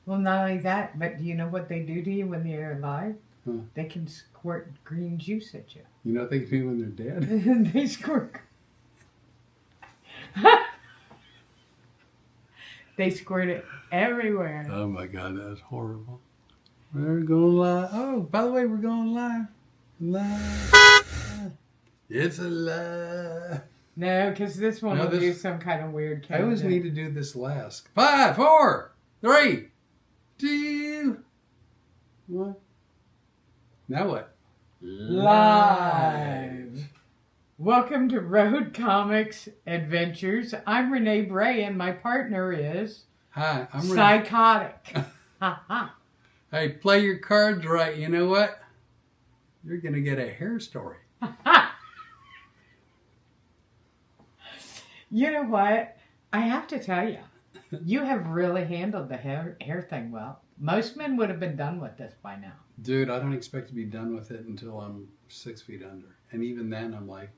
Well, not only that, but do you know what they do to you when they're alive? Huh. They can squirt green juice at you. You know what they can do when they're dead? They squirt. They squirt it everywhere. Oh my God, that's horrible. We're going live. Oh, by the way, we're going live. Live. It's a lie. No, because this one will do some kind of weird I always need to do this last. 5, 4, 3, 2, 1. Now what? Live. Welcome to Road Comics Adventures. I'm Rene Bray, and my partner is... Hi, I'm Psychotic. Hey, play your cards right. You know what? You're going to get a hair story. You know what? I have to tell you, you have really handled the hair thing well. Most men would have been done with this by now. Dude, I don't expect to be done with it until I'm 6 feet under. And even then, I'm like...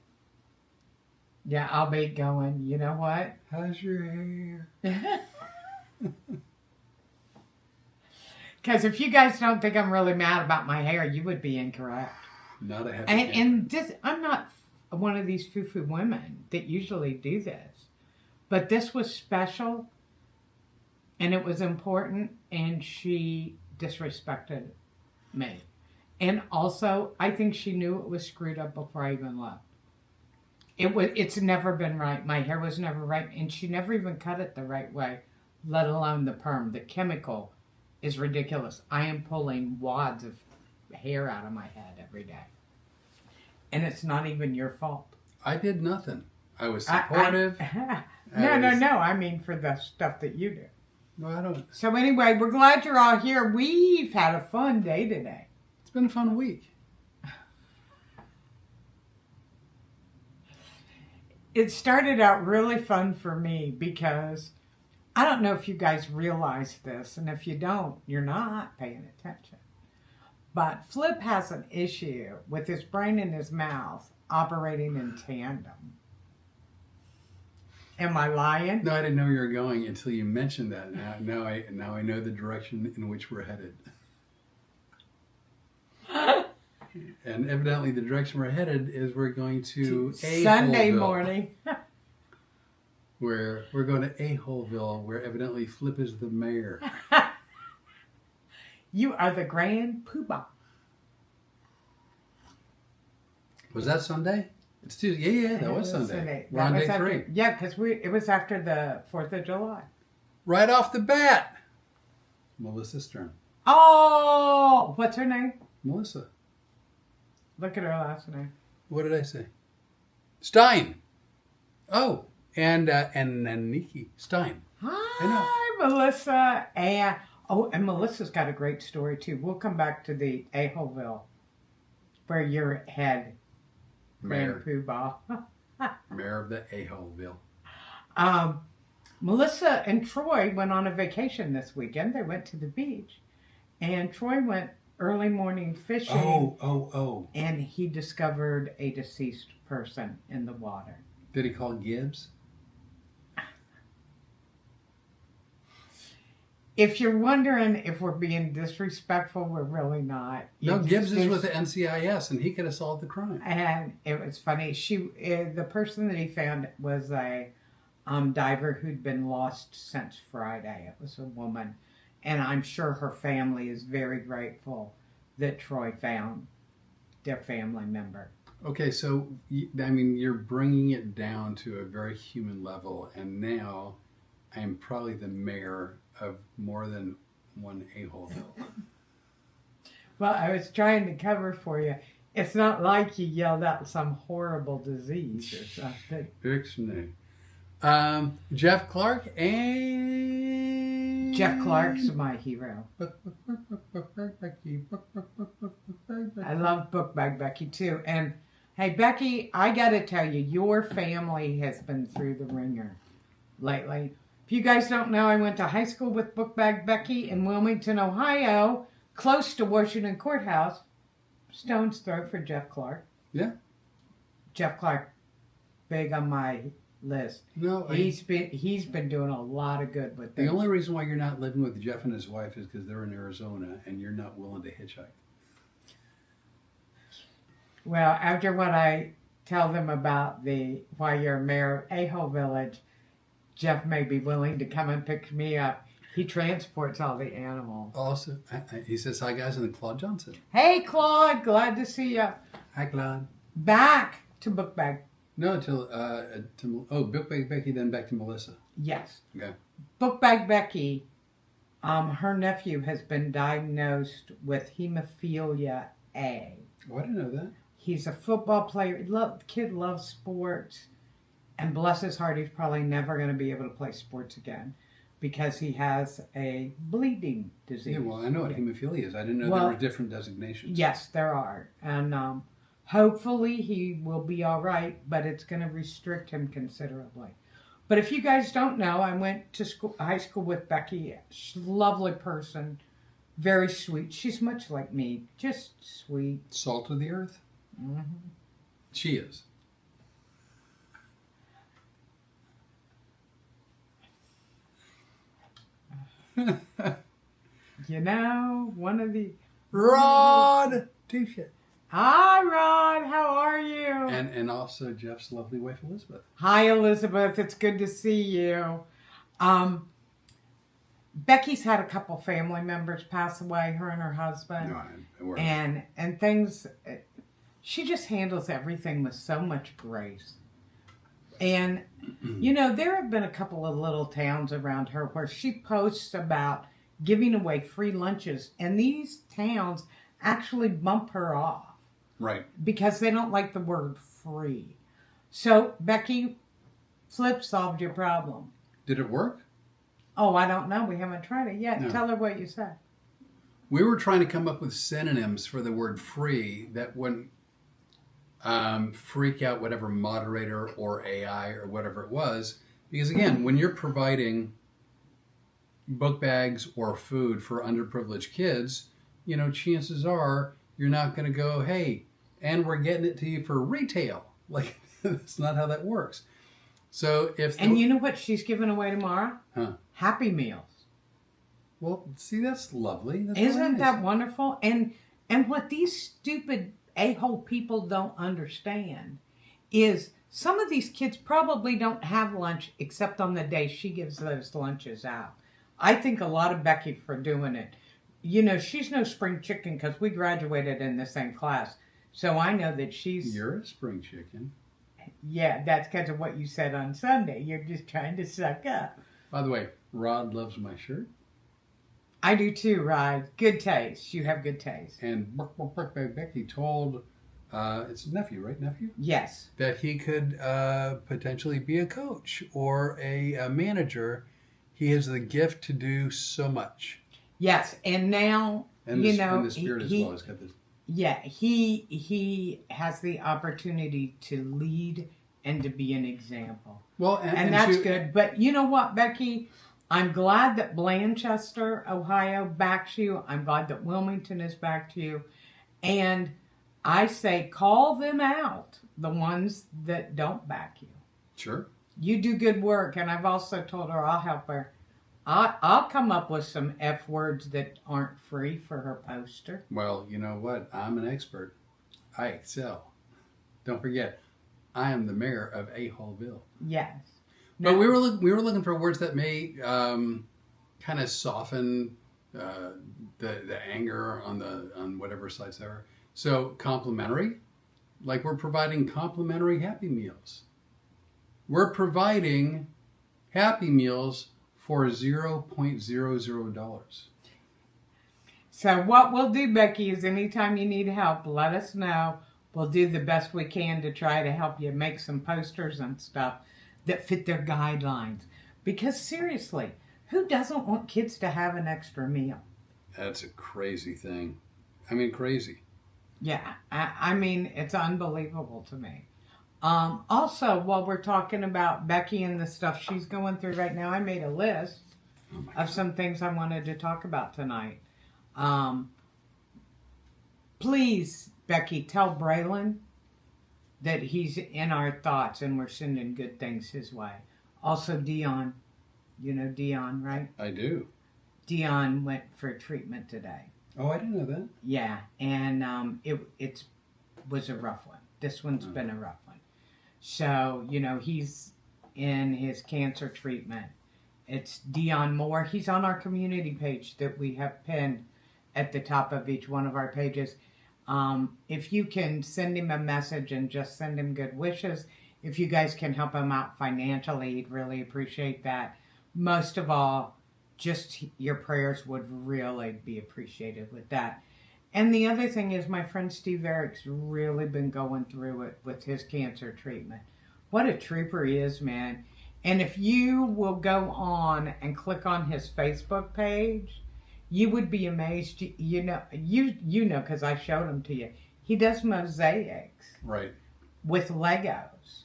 Yeah, I'll be going, you know what? How's your hair? Because if you guys don't think I'm really mad about my hair, you would be incorrect. Not a happy and this, I'm not one of these foo-foo women that usually do this. But this was special, and it was important, and she disrespected me. And also, I think she knew it was screwed up before I even left. It's never been right. My hair was never right, and she never even cut it the right way, let alone the perm. The chemical is ridiculous. I am pulling wads of hair out of my head every day. And it's not even your fault. I did nothing. I was supportive. No. I mean for the stuff that you do. No, I don't. So anyway, we're glad you're all here. We've had a fun day today. It's been a fun week. It started out really fun for me because I don't know if you guys realize this, and if you don't, you're not paying attention. But Flip has an issue with his brain and his mouth operating in tandem. Am I lying? No, I didn't know you were going until you mentioned that. Now I know the direction in which we're headed. And evidently the direction we're headed is we're going to Sunday morning. Where we're going to A-Holeville, where evidently Flip is the mayor. You are the grand poobah. Was that Sunday? It's Tuesday. Yeah, that was Sunday. We're on day 3. Yeah, because it was after the 4th of July. Right off the bat. Melissa's turn. Oh, what's her name? Melissa. Look at her last name. What did I say? Stein. Oh, and Nikki Stein. Hi, Melissa. And Melissa's got a great story too. We'll come back to the A-Holeville, where your head, Grand Poobah. Mayor of the A-Holeville. Melissa and Troy went on a vacation this weekend. They went to the beach, and Troy went early morning fishing. Oh. And he discovered a deceased person in the water. Did he call Gibbs? If you're wondering if we're being disrespectful, we're really not. No, Gibbs is with the NCIS, and he could have solved the crime. And it was funny. The person that he found was a diver who'd been lost since Friday. It was a woman. And I'm sure her family is very grateful that Troy found their family member. Okay, so, I mean, you're bringing it down to a very human level, and now I am probably the mayor of more than one A-Holeville. Well, I was trying to cover for you. It's not like you yelled out some horrible disease or something. Ixnay. Jeff Clark and... Jeff Clark's my hero. I love Book Bag Becky too. And hey, Becky, I got to tell you, your family has been through the ringer lately. If you guys don't know, I went to high school with Book Bag Becky in Wilmington, Ohio, close to Washington Courthouse. Stone's throw for Jeff Clark. Yeah. Jeff Clark, big on my list. No, He's been doing a lot of good with the this. only reason why you're not living with Jeff and his wife is because they're in Arizona and you're not willing to hitchhike. Well, after what I tell them about why you're mayor of A-Hole Village, Jeff may be willing to come and pick me up. He transports all the animals. Also, he says, hi guys, and Claude Johnson. Hey, Claude, glad to see you. Hi, Claude. Back to Book Bag. No, Book Bag Becky, then back to Melissa. Yes. Okay. Book Bag Becky, her nephew has been diagnosed with hemophilia A. Oh, I didn't know that. He's a football player. The kid loves sports. And bless his heart, he's probably never going to be able to play sports again because he has a bleeding disease. Yeah, well, I know what hemophilia is. I didn't know there were different designations. Yes, there are. And hopefully he will be all right, but it's going to restrict him considerably. But if you guys don't know, I went to high school with Becky. She's a lovely person. Very sweet. She's much like me. Just sweet. Salt of the earth? Mm-hmm. She is. You know, one of the... Rod! T-shirt. Hi, Rod. How are you? And also Jeff's lovely wife, Elizabeth. Hi, Elizabeth. It's good to see you. Becky's had a couple family members pass away, her and her husband. No, and things... She just handles everything with so much grace. And, you know, there have been a couple of little towns around her where she posts about giving away free lunches. And these towns actually bump her off. Right. Because they don't like the word free. So, Becky, Flip solved your problem. Did it work? Oh, I don't know. We haven't tried it yet. No. Tell her what you said. We were trying to come up with synonyms for the word free that wouldn't freak out whatever moderator or AI or whatever it was. Because again, when you're providing book bags or food for underprivileged kids, you know, chances are you're not going to go, hey, and we're getting it to you for retail. Like, that's not how that works. So And you know what she's giving away tomorrow? Huh. Happy Meals. Well, see, that's lovely. That's Isn't really nice. that wonderful? And what these stupid a-hole people don't understand is some of these kids probably don't have lunch except on the day she gives those lunches out. I think a lot of Becky for doing it. You know, she's no spring chicken because we graduated in the same class. So I know that she's... You're a spring chicken. Yeah, that's because of what you said on Sunday. You're just trying to suck up. By the way, Rod loves my shirt. I do too, Rod. Good taste. You have good taste. And Becky told, it's nephew, right? Nephew? Yes. That he could potentially be a coach or a manager. He has the gift to do so much. Yes, and now, And you the, know... and the spirit as well. He's got this. Yeah, he has the opportunity to lead and to be an example. Well, and that's good. But you know what, Becky? I'm glad that Blanchester, Ohio backs you. I'm glad that Wilmington has backed you. And I say call them out, the ones that don't back you. Sure. You do good work. And I've also told her I'll help her. I'll come up with some F words that aren't free for her poster. Well, you know what? I'm an expert. I excel. Don't forget, I am the mayor of A-Holeville. Yes. But we were looking for words that may kind of soften the anger on whatever sides there are. So complimentary, like we're providing complimentary Happy Meals. We're providing Happy Meals for $0.00. So what we'll do, Becky, is anytime you need help, let us know. We'll do the best we can to try to help you make some posters and stuff that fit their guidelines. Because seriously, who doesn't want kids to have an extra meal? That's a crazy thing. I mean, crazy. Yeah, I mean, it's unbelievable to me. Also, while we're talking about Becky and the stuff she's going through right now, I made a list of some things I wanted to talk about tonight. Please, Becky, tell Braylon that he's in our thoughts and we're sending good things his way. Also, Dion. You know Dion, right? I do. Dion went for treatment today. Oh, I didn't know that. Yeah, and it was a rough one. This one's been a rough one. So, he's in his cancer treatment. It's Dion Moore. He's on our community page that we have pinned at the top of each one of our pages. If you can send him a message and just send him good wishes, if you guys can help him out financially, he'd really appreciate that. Most of all, just your prayers would really be appreciated with that. And the other thing is my friend Steve Eric's really been going through it with his cancer treatment. What a trooper he is, man. And if you will go on and click on his Facebook page, you would be amazed. You know, because I showed him to you. He does mosaics. Right. With Legos.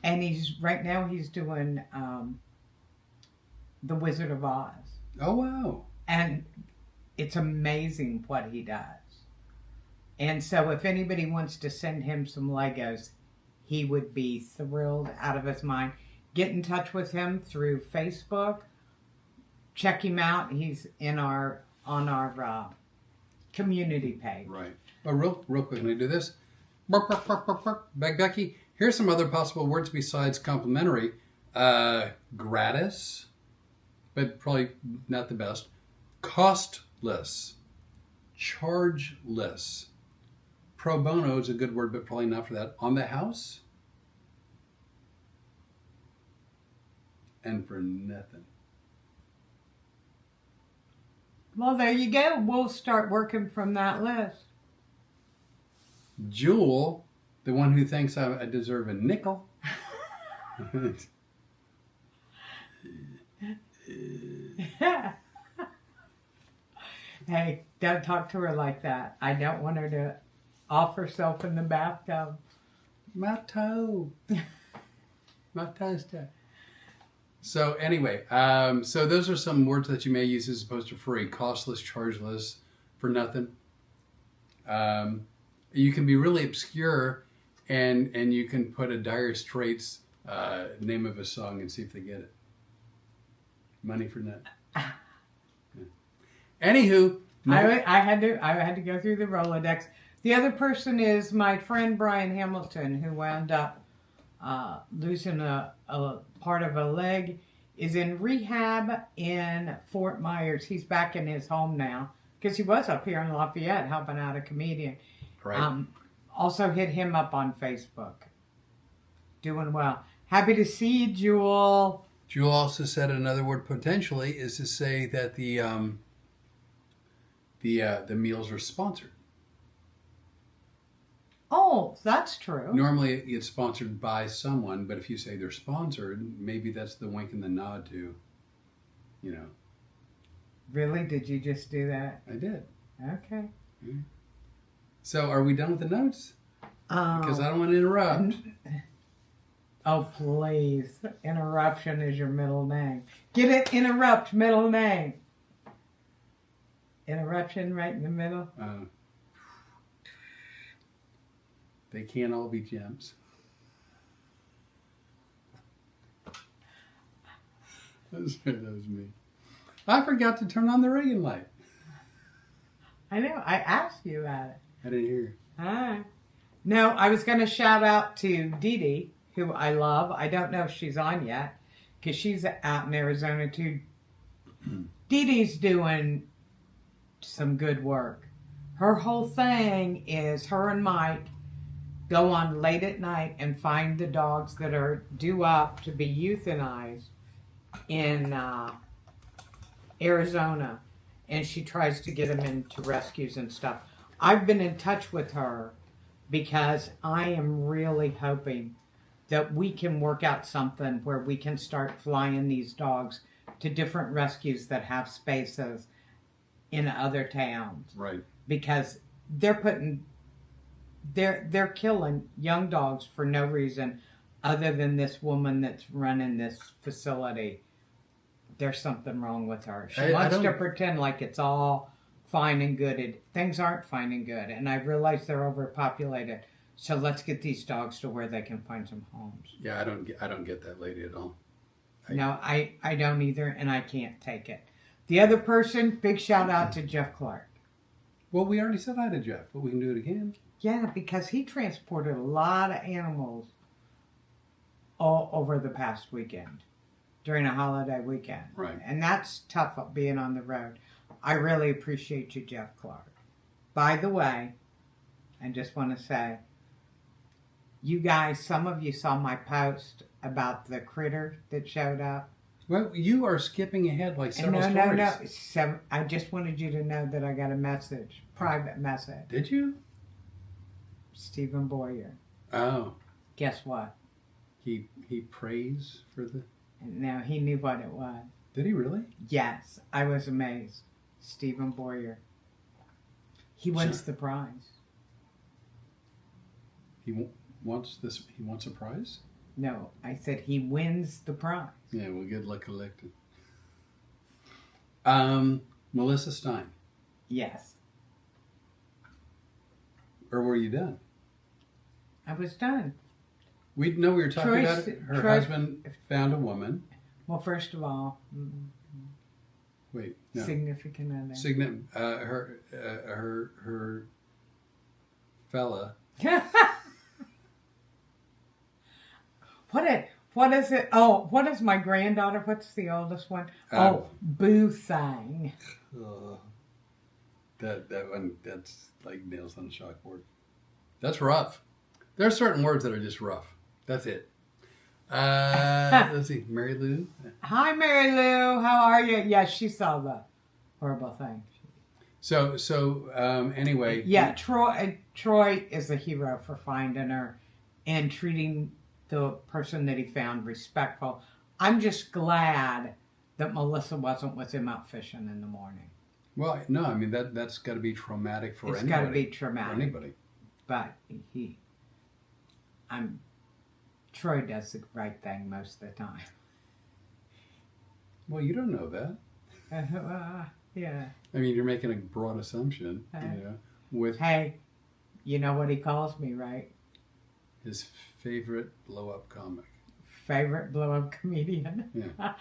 And right now he's doing The Wizard of Oz. Oh, wow. And it's amazing what he does. And so if anybody wants to send him some Legos, he would be thrilled out of his mind. Get in touch with him through Facebook. Check him out. He's on our community page. Right. Oh, real quick, can I do this? Bark, bark, bark, bark, bark. Becky, here's some other possible words besides complimentary. Gratis, but probably not the best. Costless. Chargeless. Pro bono is a good word, but probably not for that. On the house. And for nothing. Well, there you go. We'll start working from that list. Jewel, the one who thinks I deserve a nickel. Hey, don't talk to her like that. I don't want her to off herself in the bathtub. My toe. My toe's stuck. So anyway, so those are some words that you may use as opposed to free. Costless, chargeless, for nothing. You can be really obscure and you can put a Dire Straits name of a song and see if they get it. Money for nothing. Yeah. Anywho. I had to go through the Rolodex. The other person is my friend Brian Hamilton, who wound up losing a part of a leg, is in rehab in Fort Myers. He's back in his home now because he was up here in Lafayette helping out a comedian. Right. Also hit him up on Facebook. Doing well. Happy to see you, Jewel. Jewel also said another word potentially is to say that the meals are sponsored. Oh, that's true. Normally it's sponsored by someone, but if you say they're sponsored, maybe that's the wink and the nod to, Really? Did you just do that? I did. Okay. Mm-hmm. So are we done with the notes? Because I don't want to interrupt. Oh, please. Interruption is your middle name. Get it? Interrupt, middle name. Interruption right in the middle. They can't all be gems. That was me. I forgot to turn on the ringing light. I know. I asked you about it. I didn't hear. Hi. No, I was going to shout out to Dade, who I love. I don't know if she's on yet, because she's out in Arizona too. Dade's doing some good work. Her whole thing is her and Mike go on late at night and find the dogs that are due up to be euthanized in Arizona. And she tries to get them into rescues and stuff. I've been in touch with her because I am really hoping that we can work out something where we can start flying these dogs to different rescues that have spaces in other towns. Right. Because they're killing young dogs for no reason other than this woman that's running this facility. There's something wrong with her. She wants to pretend like it's all fine and good. Things aren't fine and good. And I realize they're overpopulated. So let's get these dogs to where they can find some homes. Yeah, I don't get that lady at all. No, I don't either, and I can't take it. The other person, big shout out to Jeff Clark. Well, we already said hi to Jeff, but we can do it again. Yeah, because he transported a lot of animals all over the past weekend, during a holiday weekend. Right. And that's tough being on the road. I really appreciate you, Jeff Clark. By the way, I just want to say, you guys, some of you saw my post about the critter that showed up. Well, you are skipping ahead like several stories. No. I just wanted you to know that I got a message, private message. Did you? Stephen Boyer. Oh. Guess what? He prays for the... No, he knew what it was. Did he really? Yes, I was amazed. Stephen Boyer. He wins the prize. He wants this. He wants a prize? No, I said he wins the prize. Yeah, well, good luck collecting. Melissa Stein. Yes. Or were you done? I was done. We were talking about it. Her husband found a woman. Well, first of all, Wait, no. significant other. Her fella. What is it? Oh, what is my granddaughter? What's the oldest one? Boo Thang. That one, that's like nails on a chalkboard. That's rough. There are certain words that are just rough. That's it. Let's see. Mary Lou. Hi, Mary Lou. How are you? Yeah, she saw the horrible thing. So anyway. Yeah, Troy is a hero for finding her and treating the person that he found respectful. I'm just glad that Melissa wasn't with him out fishing in the morning. Well, no, I mean that's got to be traumatic for anybody. It's got to be traumatic for anybody. But Troy does the right thing most of the time. Well, you don't know that. Yeah. I mean, you're making a broad assumption. Hey, you know what he calls me, right? His favorite blow-up comic. Favorite blow-up comedian. Yeah.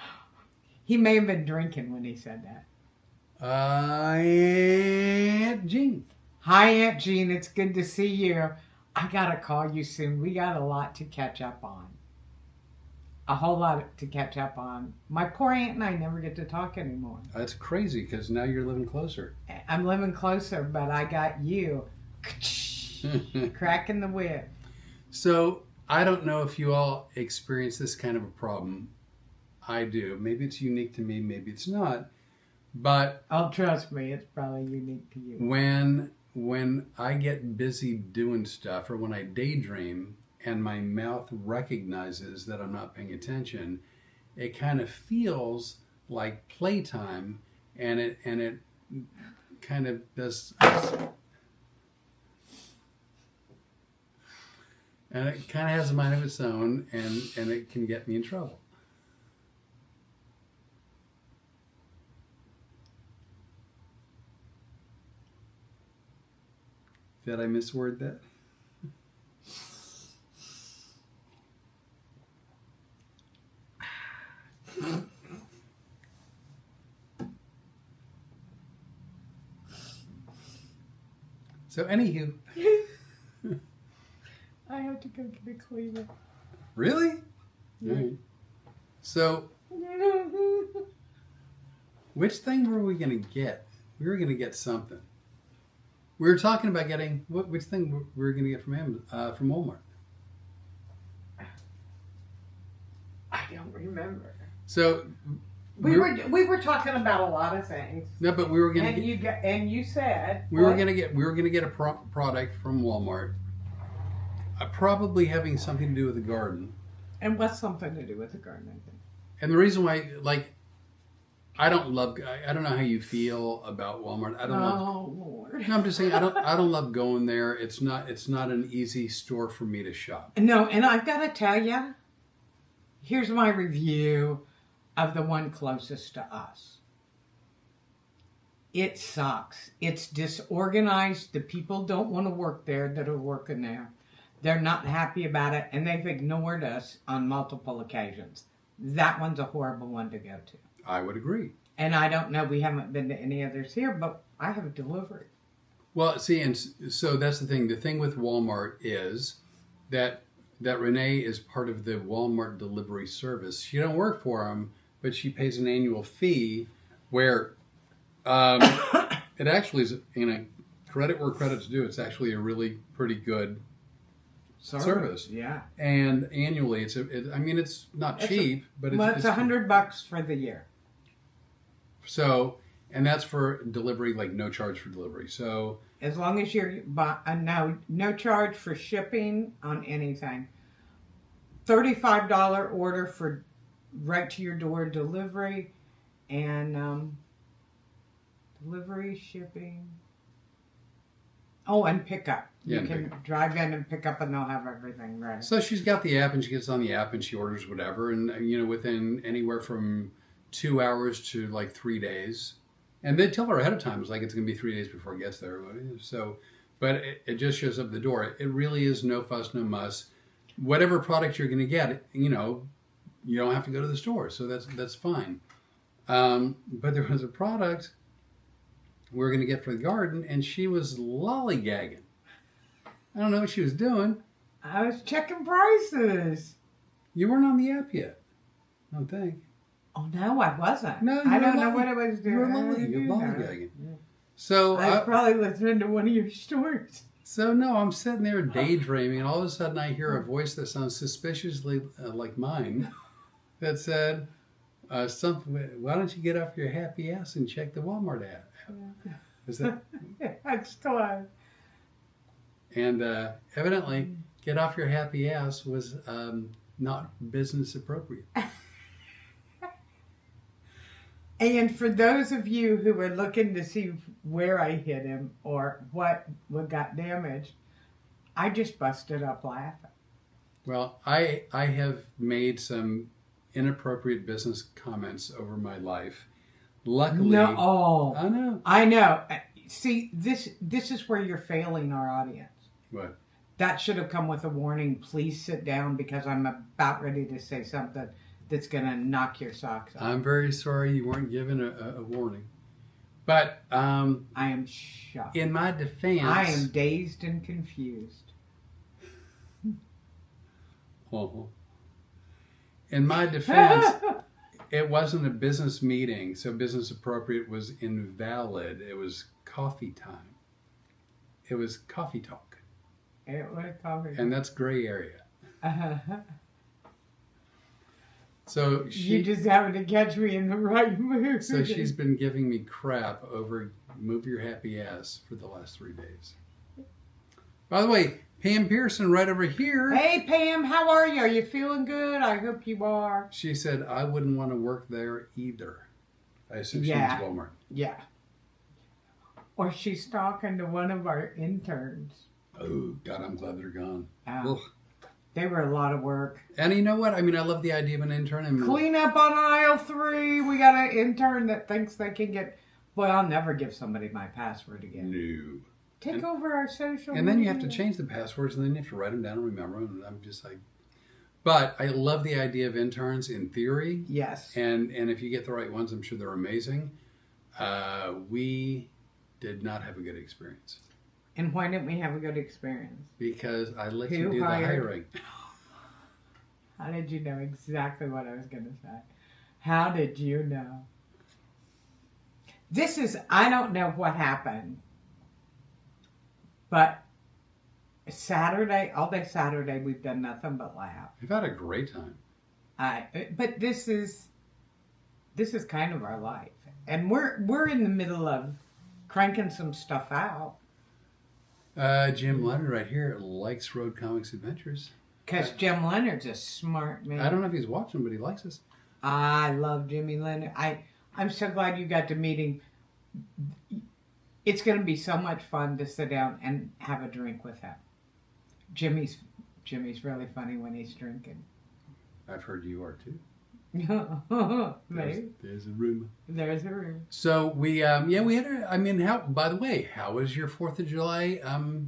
He may have been drinking when he said that. Aunt Jean. Hi, Aunt Jean. It's good to see you. I got to call you soon. We got a lot to catch up on. A whole lot to catch up on. My poor aunt and I never get to talk anymore. That's crazy because now you're living closer. I'm living closer, but I got you cracking the whip. So I don't know if you all experience this kind of a problem. I do. Maybe it's unique to me. Maybe it's not. But oh, trust me, it's probably unique to you. When I get busy doing stuff or when I daydream and my mouth recognizes that I'm not paying attention, it kind of feels like playtime, and it kind of does, and it kind of has a mind of its own, and it can get me in trouble. Did I misword that? So, anywho. I have to go get a cleaner. Really? Yeah. Right. So, which thing were we going to get? We were going to get something. We were talking about getting which thing we were going to get from Walmart. I don't remember. So we were talking about a lot of things. No, but we were going to you said we were going to get a product from Walmart. Probably having something to do with the garden. And what's something to do with the garden? I think. And the reason why, like, I don't know how you feel about Walmart. Lord. No, I'm just saying I don't love going there. It's not an easy store for me to shop. No, and I've got to tell you, here's my review of the one closest to us. It sucks. It's disorganized. The people don't want to work there that are working there. They're not happy about it, and they've ignored us on multiple occasions. That one's a horrible one to go to. I would agree. And I don't know, we haven't been to any others here, but I have delivery. Well, see, and so that's the thing. The thing with Walmart is that Rene is part of the Walmart delivery service. She don't work for them, but she pays an annual fee where it actually is, credit where credit's due. It's actually a really pretty good service. Yeah. And annually, it's not cheap, but it's $100 for the year. So, and that's for delivery, like no charge for delivery. So as long as you're no charge for shipping on anything. $35 order for right to your door delivery, and delivery, shipping. Oh, and pickup. You can drive in and pick up, and they'll have everything ready. So she's got the app, and she gets on the app, and she orders whatever, and within anywhere from 2 hours to like 3 days. And they tell her ahead of time, it's like it's going to be 3 days before it gets there. So, but it just shows up at the door. It really is no fuss, no muss. Whatever product you're going to get, you don't have to go to the store. So that's fine. But there was a product we were going to get for the garden, and she was lollygagging. I don't know what she was doing. I was checking prices. You weren't on the app yet, I don't think. Oh, no, I wasn't. No, I don't know what I was doing. You're lollygagging. So I was probably listening to one of your stories. So no, I'm sitting there daydreaming, and all of a sudden I hear a voice that sounds suspiciously like mine that said, something, why don't you get off your happy ass and check the Walmart app? Is that? That's glad. And evidently, get off your happy ass was not business appropriate. And for those of you who are looking to see where I hit him or what got damaged, I just busted up laughing. Well, I have made some inappropriate business comments over my life. Luckily, I know. See, this is where you're failing our audience. What? That should have come with a warning. Please sit down because I'm about ready to say something that's going to knock your socks off. I'm very sorry you weren't given a warning. But I am shocked. In my defense, I am dazed and confused. In my defense, it wasn't a business meeting, so business appropriate was invalid. It was coffee time. It was coffee talk. It was coffee talk. And that's gray area. So you just happened to catch me in the right mood. So she's been giving me crap over move your happy ass for the last 3 days. By the way, Pam Pearson right over here. Hey Pam, how are you? Are you feeling good? I hope you are. She said I wouldn't want to work there either. I assume she means Walmart. Yeah. Or she's talking to one of our interns. Oh God, I'm glad they're gone. They were a lot of work. And you know what? I mean, I love the idea of an intern. Clean up on aisle 3. We got an intern that thinks they can get... Boy, I'll never give somebody my password again. No. Take over our social media. And then you have to change the passwords, and then you have to write them down and remember them. And I'm just like... But I love the idea of interns in theory. Yes. And if you get the right ones, I'm sure they're amazing. We did not have a good experience. And why didn't we have a good experience? Because I let you do the hiring. How did you know exactly what I was going to say? How did you know? I don't know what happened. But Saturday, all day Saturday, we've done nothing but laugh. We've had a great time. But this is kind of our life. And we're in the middle of cranking some stuff out. Jim Leonard right here likes Road Comics Adventures. Because Jim Leonard's a smart man. I don't know if he's watching, but he likes us. I love Jimmy Leonard. I'm so glad you got to meet him. It's going to be so much fun to sit down and have a drink with him. Jimmy's really funny when he's drinking. I've heard you are too. Maybe. There's a rumor. There's a rumor. So we had by the way, how was your 4th of July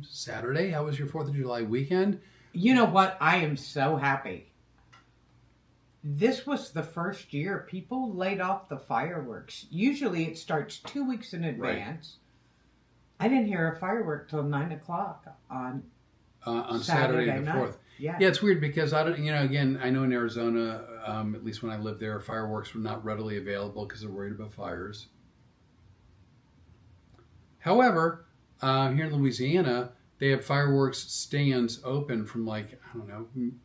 Saturday? How was your 4th of July weekend? You know what? I am so happy. This was the first year people laid off the fireworks. Usually it starts 2 weeks in advance. Right. I didn't hear a firework till 9 o'clock on Saturday the night. 4th. Yeah, it's weird because I don't, again, I know in Arizona, at least when I lived there, fireworks were not readily available because they're worried about fires. However, here in Louisiana, they have fireworks stands open from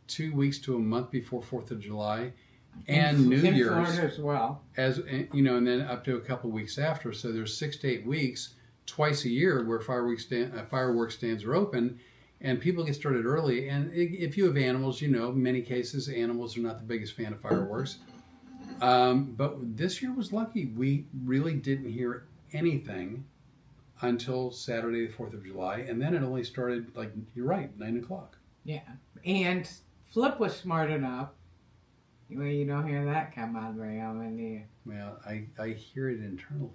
2 weeks to a month before 4th of July and New Year's. In Florida as well. And then up to a couple weeks after. So there's 6 to 8 weeks, twice a year, where fireworks stands are open. And people get started early. And if you have animals, in many cases, animals are not the biggest fan of fireworks. But this year was lucky. We really didn't hear anything until Saturday, the 4th of July. And then it only started, you're right, 9 o'clock. Yeah. And Flip was smart enough. Well, you don't hear that come out very often, do you? Well, I hear it internally.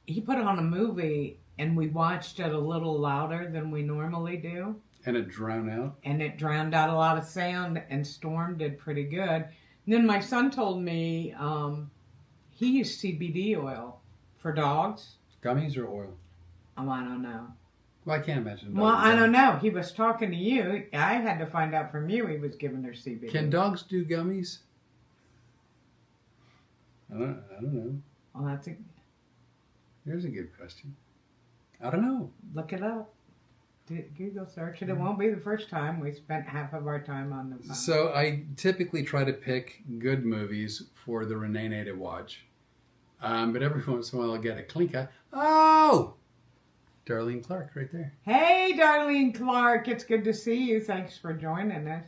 He put on a movie, and we watched it a little louder than we normally do. And it drowned out? And it drowned out a lot of sound, and Storm did pretty good. And then my son told me he used CBD oil for dogs. Gummies or oil? I don't know. Well, I can't imagine. Well, I don't know. He was talking to you. I had to find out from you he was giving her CBD. Can dogs do gummies? I don't know. Well, There's a good question. I don't know. Look it up. Google search it. It won't be the first time. We spent half of our time on the phone. So I typically try to pick good movies for the Rene to watch. But every once in a while I'll get a clinker. Oh! Darlene Clark right there. Hey, Darlene Clark. It's good to see you. Thanks for joining us.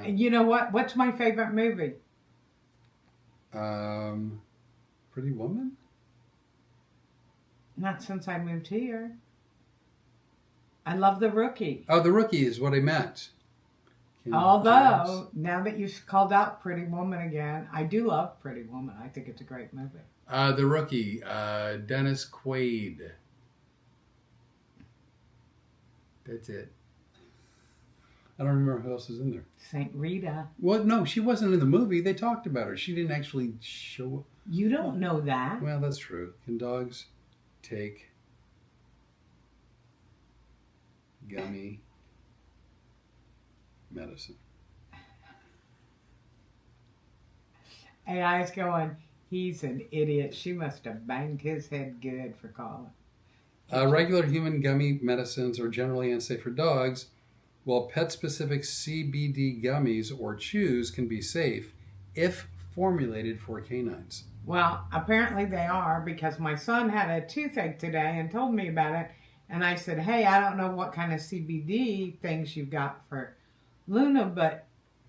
You know what? What's my favorite movie? Pretty Woman? Not since I moved here. I love The Rookie. Oh, The Rookie is what I meant. Although, now that you've called out Pretty Woman again, I do love Pretty Woman. I think it's a great movie. The Rookie, Dennis Quaid. That's it. I don't remember who else is in there. St. Rita. Well, no, she wasn't in the movie. They talked about her. She didn't actually show up. You don't know that. Well, that's true. Can dogs take gummy medicine? Hey, I was going, he's an idiot. She must have banged his head good for calling. Regular human gummy medicines are generally unsafe for dogs, while pet-specific CBD gummies or chews can be safe if formulated for canines. Well, apparently they are, because my son had a toothache today and told me about it. And I said, hey, I don't know what kind of CBD things you've got for Luna, but,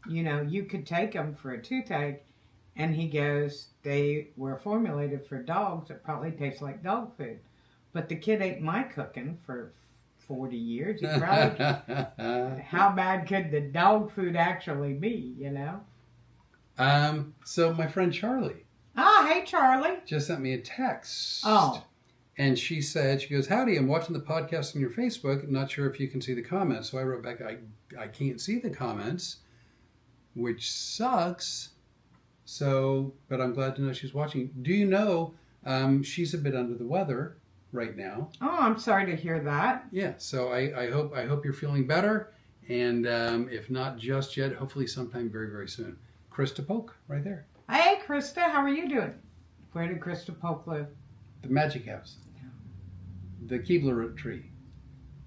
you could take them for a toothache. And he goes, they were formulated for dogs. It probably tastes like dog food. But the kid ate my cooking for 40 years. He probably, how bad could the dog food actually be, So my friend Charlie. Hey, Charlie. Just sent me a text. Oh. And she goes, howdy, I'm watching the podcast on your Facebook. Not sure if you can see the comments. So I wrote back, I can't see the comments, which sucks. So, but I'm glad to know she's watching. Do you know she's a bit under the weather right now? Oh, I'm sorry to hear that. Yeah, so I hope you're feeling better. And if not just yet, hopefully sometime very, very soon. Krista Polk, right there. Hey, Krista, how are you doing? Where did Krista Polk live? The Magic House. The Keebler tree.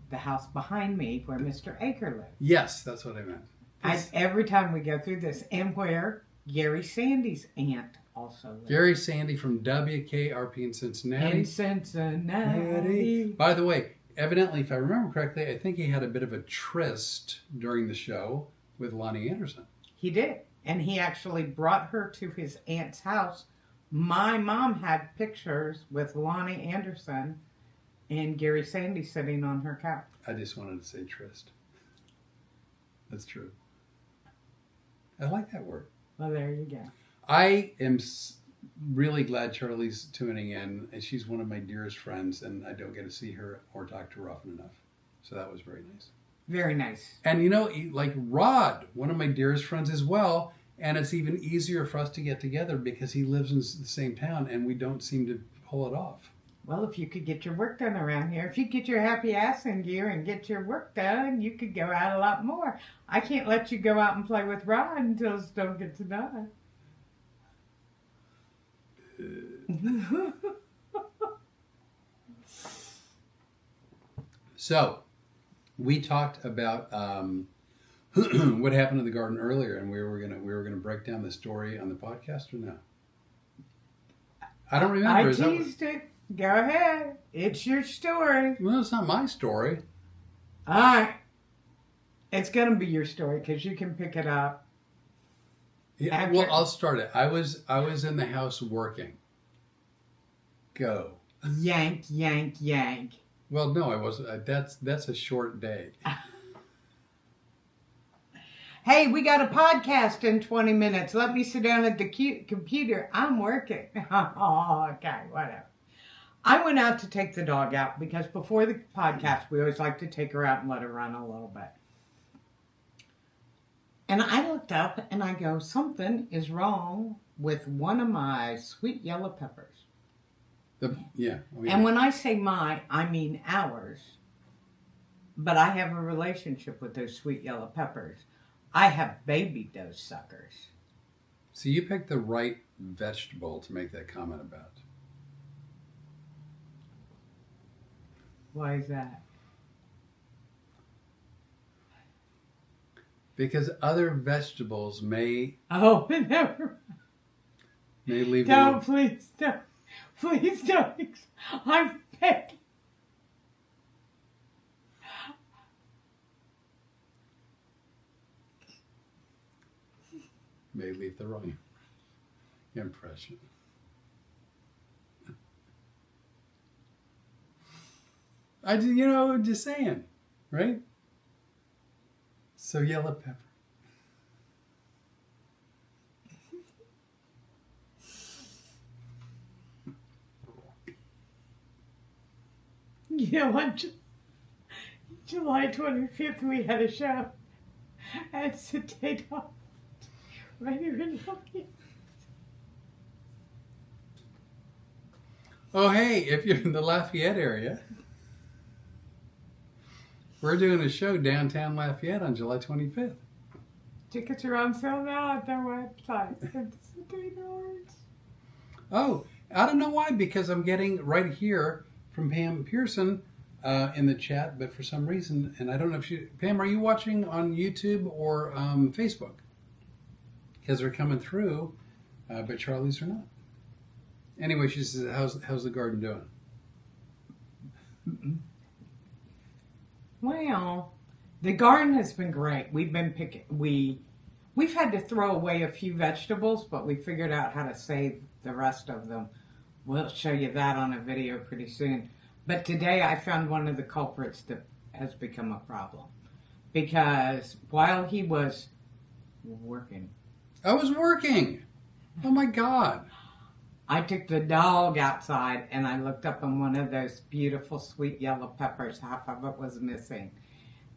The house behind me where Mr. Aker lived. Yes, that's what I meant. Every time we go through this, and where Gary Sandy's aunt also lived. Gary Sandy from WKRP in Cincinnati. In Cincinnati. By the way, evidently, if I remember correctly, I think he had a bit of a tryst during the show with Lonnie Anderson. He did. And he actually brought her to his aunt's house. My mom had pictures with Lonnie Anderson and Gary Sandy sitting on her couch. I just wanted to say tryst. That's true. I like that word. Well, there you go. I am really glad Charlie's tuning in. And she's one of my dearest friends, and I don't get to see her or talk to her often enough. So that was very nice. Very nice. And like Rod, one of my dearest friends as well. And it's even easier for us to get together because he lives in the same town and we don't seem to pull it off. Well, if you could get your work done around here, if you get your happy ass in gear and get your work done, you could go out a lot more. I can't let you go out and play with Rod until the stove gets done. So, we talked about what happened in the garden earlier, and we were gonna break down the story on the podcast, or no? I don't remember. I teased it. Go ahead. It's your story. Well, it's not my story. All right. It's going to be your story because you can pick it up. Yeah, well, I'll start it. I was in the house working. Go. Yank, yank, yank. Well, no, I wasn't. That's a short day. Hey, we got a podcast in 20 minutes. Let me sit down at the computer. I'm working. Oh, okay, whatever. I went out to take the dog out because before the podcast, we always like to take her out and let her run a little bit. And I looked up and I go, something is wrong with one of my sweet yellow peppers. Yeah. And when I say my, I mean ours. But I have a relationship with those sweet yellow peppers. I have babied those suckers. So you picked the right vegetable to make that comment about. Why is that? Because other vegetables may Oh, never. may leave. No, please don't. Please don't. I'm begging. May leave the wrong impression. Just saying, right? So yellow pepper. You know what? July 25th, we had a show at Dade right here in Lafayette. Oh, hey, if you're in the Lafayette area, we're doing a show downtown Lafayette on July 25th. Tickets are on sale now at their website. It's $3. Oh, I don't know why, because I'm getting right here from Pam Pearson in the chat, but for some reason, and I don't know if Pam, are you watching on YouTube or Facebook? Because they're coming through, but Charlie's are not. Anyway, she says, how's the garden doing? Well, the garden has been great. We've been picking. We've had to throw away a few vegetables, but we figured out how to save the rest of them. We'll show you that on a video pretty soon. But today I found one of the culprits that has become a problem. Because while he was working. I was working! Oh my God. I took the dog outside and I looked up on one of those beautiful sweet yellow peppers. Half of it was missing.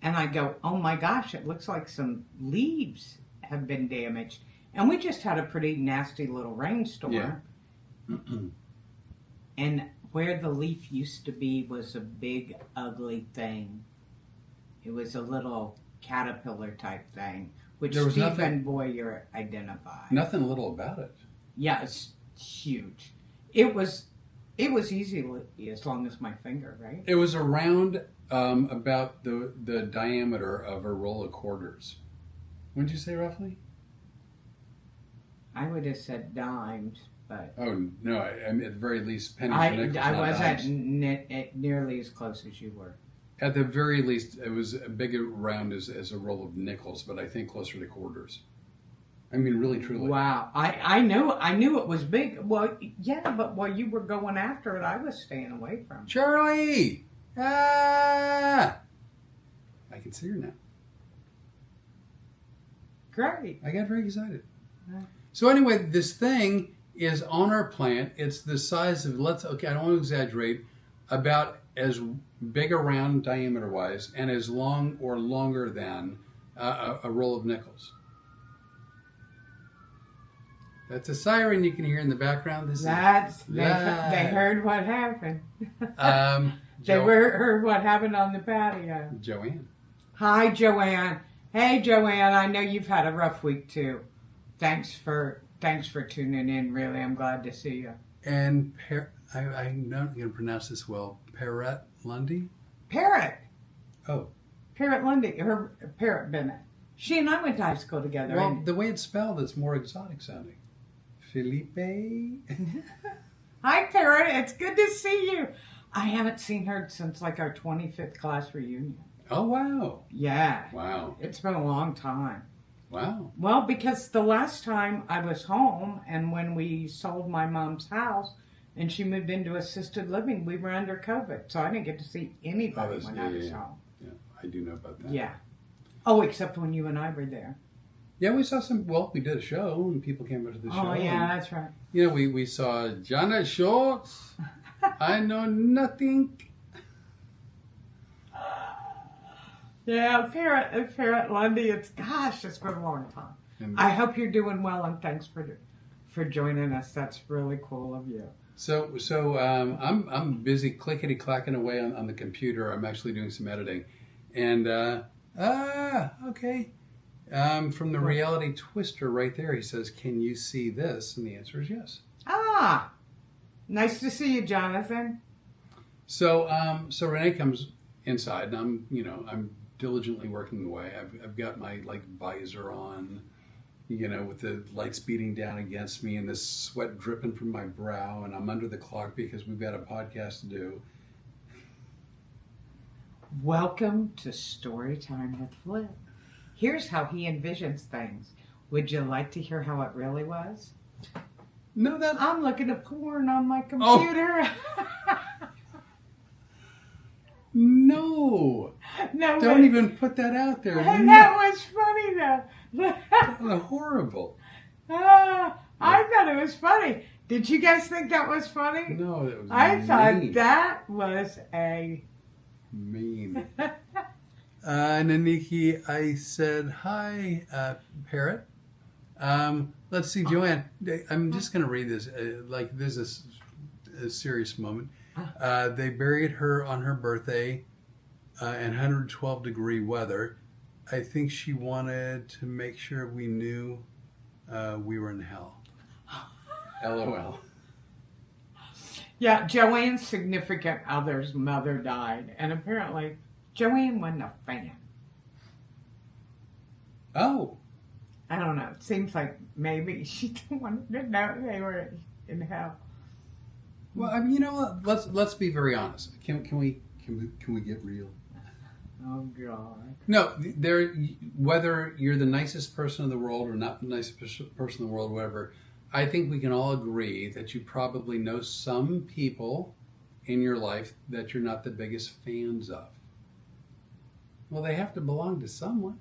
And I go, oh my gosh, it looks like some leaves have been damaged. And we just had a pretty nasty little rainstorm. Yeah. And where the leaf used to be was a big, ugly thing. It was a little caterpillar type thing, which Stephen Boyer identified. Nothing little about it. Yeah, it's huge. It was easy as long as my finger, right? It was around about the diameter of a roll of quarters. What did you say roughly? I would have said dimes, but... Oh, no, I mean, at the very least, pennies and nickels, I not wasn't dimes. nearly as close as you were. At the very least, it was as big around as a roll of nickels, but I think closer to quarters. I mean, really, truly. Wow. I knew it was big. Well, yeah, but while you were going after it, I was staying away from it. Charlie! Ah! I can see her now. Great. I got very excited. So anyway, this thing is on our plant. It's the size of, I don't want to exaggerate, about as big around diameter wise and as long or longer than a roll of nickels. That's a siren you can hear in the background. They heard what happened. They heard what happened on the patio. Joanne. Hi, Joanne. Hey, Joanne. I know you've had a rough week too. Thanks for tuning in. Really, I'm glad to see you. And I'm not going to pronounce this well. Parrot Lundy. Parrot. Oh. Parrot Lundy. Her Parrot Bennett. She and I went to high school together. Well, the way it's spelled, it's more exotic sounding. Felipe. Hi, Parrot. It's good to see you. I haven't seen her since like our 25th class reunion. Oh, wow. Yeah. Wow. It's been a long time. Wow. Well, because the last time I was home and when we sold my mom's house and she moved into assisted living, we were under COVID. So I didn't get to see anybody when I was home. Yeah, I do know about that. Yeah. Oh, except when you and I were there. Yeah, we saw we did a show and people came out to the show. Oh, yeah, that's right. You know, we saw Janet Schultz. I know nothing. Yeah, Parrot Lundy. It's been a long time. And I hope you're doing well, and thanks for joining us. That's really cool of you. So I'm busy clickety clacking away on the computer. I'm actually doing some editing, and okay. From the Reality Twister right there, he says, "Can you see this?" And the answer is yes. Nice to see you, Jonathan. So Rene comes inside, and I'm diligently working away. I've got my visor on, with the lights beating down against me and the sweat dripping from my brow, and I'm under the clock because we've got a podcast to do. Welcome to Storytime with Flip. Here's how he envisions things. Would you like to hear how it really was? No, I'm looking at porn on my computer. Oh. No, don't even put that out there. That was funny though. That was horrible. I thought it was funny. Did you guys think that was funny? No, that was thought that was mean. Naniki, I said, hi, Parrot. Let's see, Joanne. I'm just going to read this. This is a serious moment. They buried her on her birthday in 112-degree weather. I think she wanted to make sure we knew we were in hell. LOL. Yeah, Joanne's significant other's mother died, and apparently Joanne wasn't a fan. Oh. I don't know. It seems like maybe she wanted to know they were in hell. Well, I mean, let's be very honest. Can we get real? Oh God. No, whether you're the nicest person in the world or not the nicest person in the world, whatever, I think we can all agree that you probably know some people in your life that you're not the biggest fans of. Well, they have to belong to someone.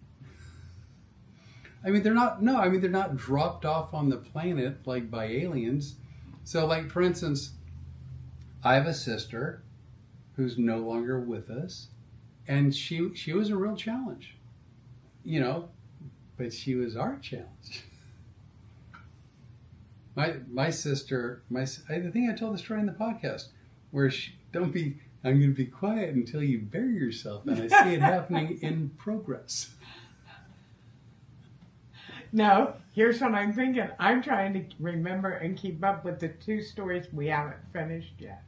I mean, they're not dropped off on the planet by aliens. So, for instance, I have a sister who's no longer with us, and she was a real challenge, but she was our challenge. My sister, I think I told the story in the podcast where I'm going to be quiet until you bury yourself, and I see it happening in progress. No, here's what I'm thinking. I'm trying to remember and keep up with the two stories we haven't finished yet.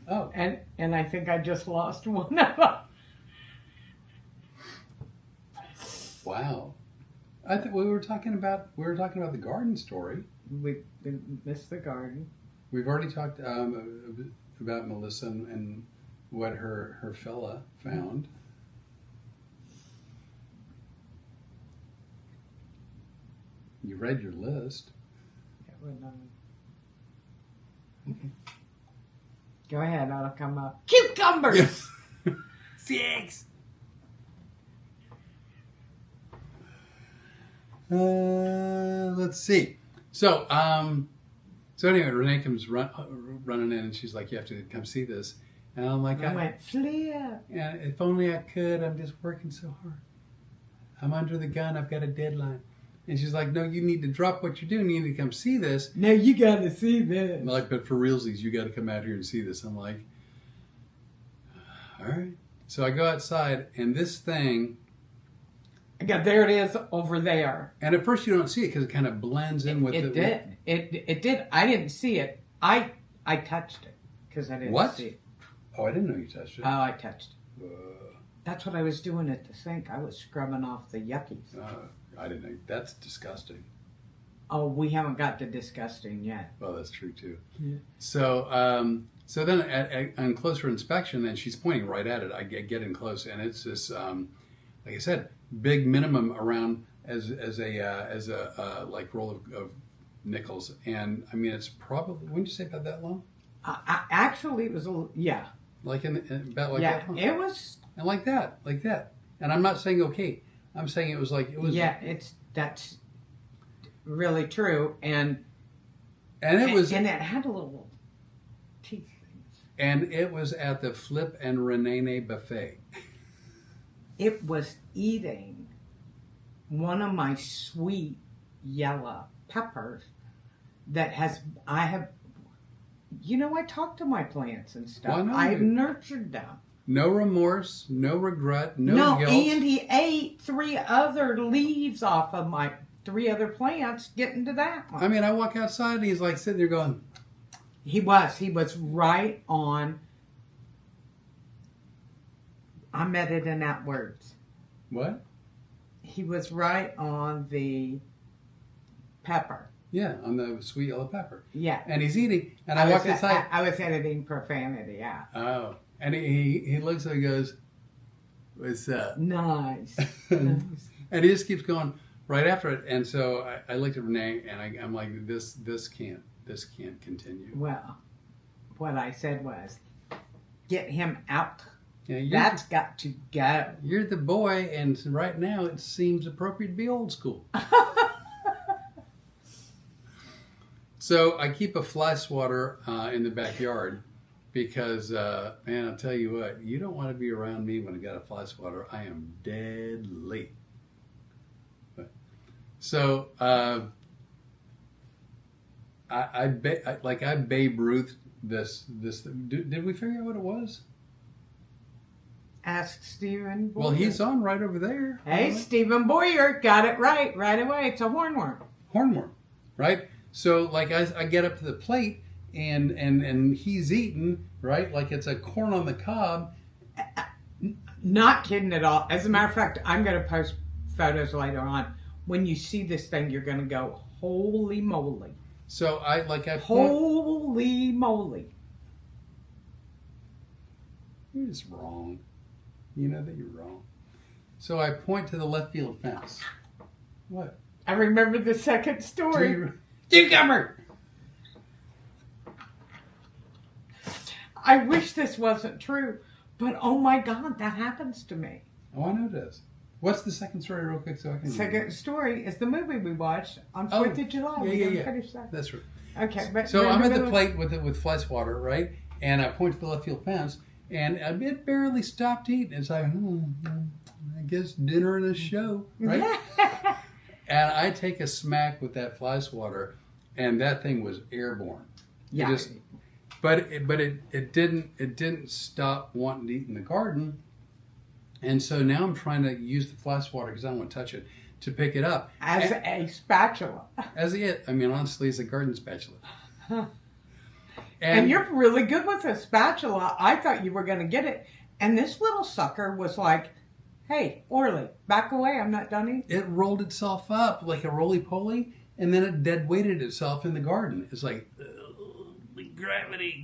Oh. And I think I just lost one of them. Wow. I think we were talking about the garden story. We missed the garden. We've already talked about Melissa and what her fella found. You read your list. Go ahead, I'll come up. Cucumbers! 6! Let's see. So, So anyway, Renee comes running in, and she's like, "You have to come see this." And I'm like, I went, Flip. "Yeah, if only I could. I'm just working so hard. I'm under the gun. I've got a deadline." And she's like, "No, you need to drop what you're doing. You need to come see this." No, you got to see this. I'm like, "But for realsies, you got to come out here and see this." I'm like, "All right." So I go outside, and this thing. Yeah, there it is over there. And at first you don't see it because it kind of blends in with it. It did. I didn't see it. I touched it because I didn't see it. Oh, I didn't know you touched it. Oh, I touched it. That's what I was doing at the sink. I was scrubbing off the yuckies. I didn't know. That's disgusting. Oh, we haven't got to disgusting yet. Well, that's true too. Yeah. So, so then on closer inspection, and she's pointing right at it. I get in close, and it's this, like I said, big minimum around as a like roll of nickels, and I mean it's probably, wouldn't you say about that long? Actually, it was a little, yeah. Like about like that long. It was. And like that. And I'm not saying okay. I'm saying it was like it was. Yeah, that's really true, and it was, and it had a little teeth things. And it was at the Flip and Rene buffet. It was eating one of my sweet yellow peppers that I talk to my plants and stuff. Why not? I've nurtured them. No remorse, no regret, no guilt. And he ate 3 other leaves off of my 3 other plants getting to that one. I mean, I walk outside and he's like sitting there going. He was right on. I'm editing out words. What? He was right on the pepper. Yeah, on the sweet yellow pepper. Yeah. And he's eating, and I walk inside. I was editing profanity out. Oh. And he looks and he goes, "What's up?" Nice. And he just keeps going right after it. And so I looked at Renee, and I'm like, this can't continue. Well, what I said was, get him out. Yeah, that's got to go. You're the boy, and right now it seems appropriate to be old school. So I keep a fly swatter in the backyard because, man, I'll tell you what, you don't want to be around me when I got a fly swatter. I am deadly. So I Babe Ruth this. Did we figure out what it was? Ask Stephen Boyer. Well, he's on right over there. Hey, Stephen Boyer, got it right away. It's a hornworm. Hornworm, right? So, like, I get up to the plate, and he's eating, right? Like it's a corn on the cob. Not kidding at all. As a matter of fact, I'm going to post photos later on. When you see this thing, you're going to go, holy moly. So, holy moly. You're just wrong. You know that you're wrong. So I point to the left field fence. What? I remember the second story. Cucumber! I wish this wasn't true, but oh my God, that happens to me. Oh, I know it does. What's the second story, real quick, so I can. Second story is the movie we watched on 4th of July. Yeah. Finish that. That's right. Okay, but so I'm at the plate with fly swatter, right? And I point to the left field fence, and it barely stopped eating. It's like, I guess dinner and a show, right? And I take a smack with that fly swatter, and that thing was airborne. Yeah. But it didn't stop wanting to eat in the garden, and so now I'm trying to use the fly swatter because I don't want to touch it to pick it up as a spatula. Honestly, it's a garden spatula. And you're really good with a spatula. I thought you were going to get it, and this little sucker was like, "Hey, Orley, back away! I'm not done eating." It rolled itself up like a roly-poly, and then it dead weighted itself in the garden. It's like,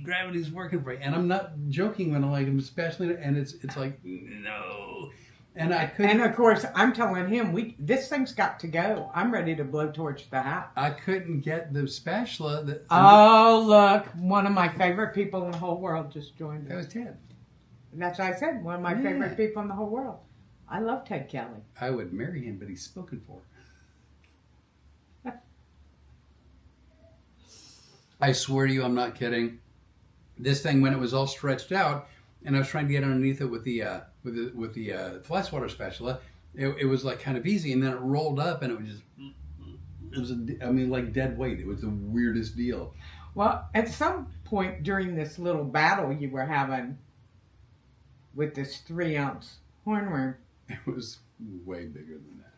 gravity's working for you. And I'm not joking when I'm spatula, and it's like, no. And I couldn't. And of course, I'm telling him, this thing's got to go. I'm ready to blowtorch the house. I couldn't get the spatula. Look, one of my favorite people in the whole world just joined us. That was Ted. That's what I said. One of my favorite people in the whole world. I love Ted Kelly. I would marry him, but he's spoken for. I swear to you, I'm not kidding. This thing, when it was all stretched out, and I was trying to get underneath it with the fly swatter spatula, it was like kind of easy, and then it rolled up, and it was like dead weight. It was the weirdest deal. Well, at some point during this little battle you were having with this 3-ounce hornworm, It was way bigger than that.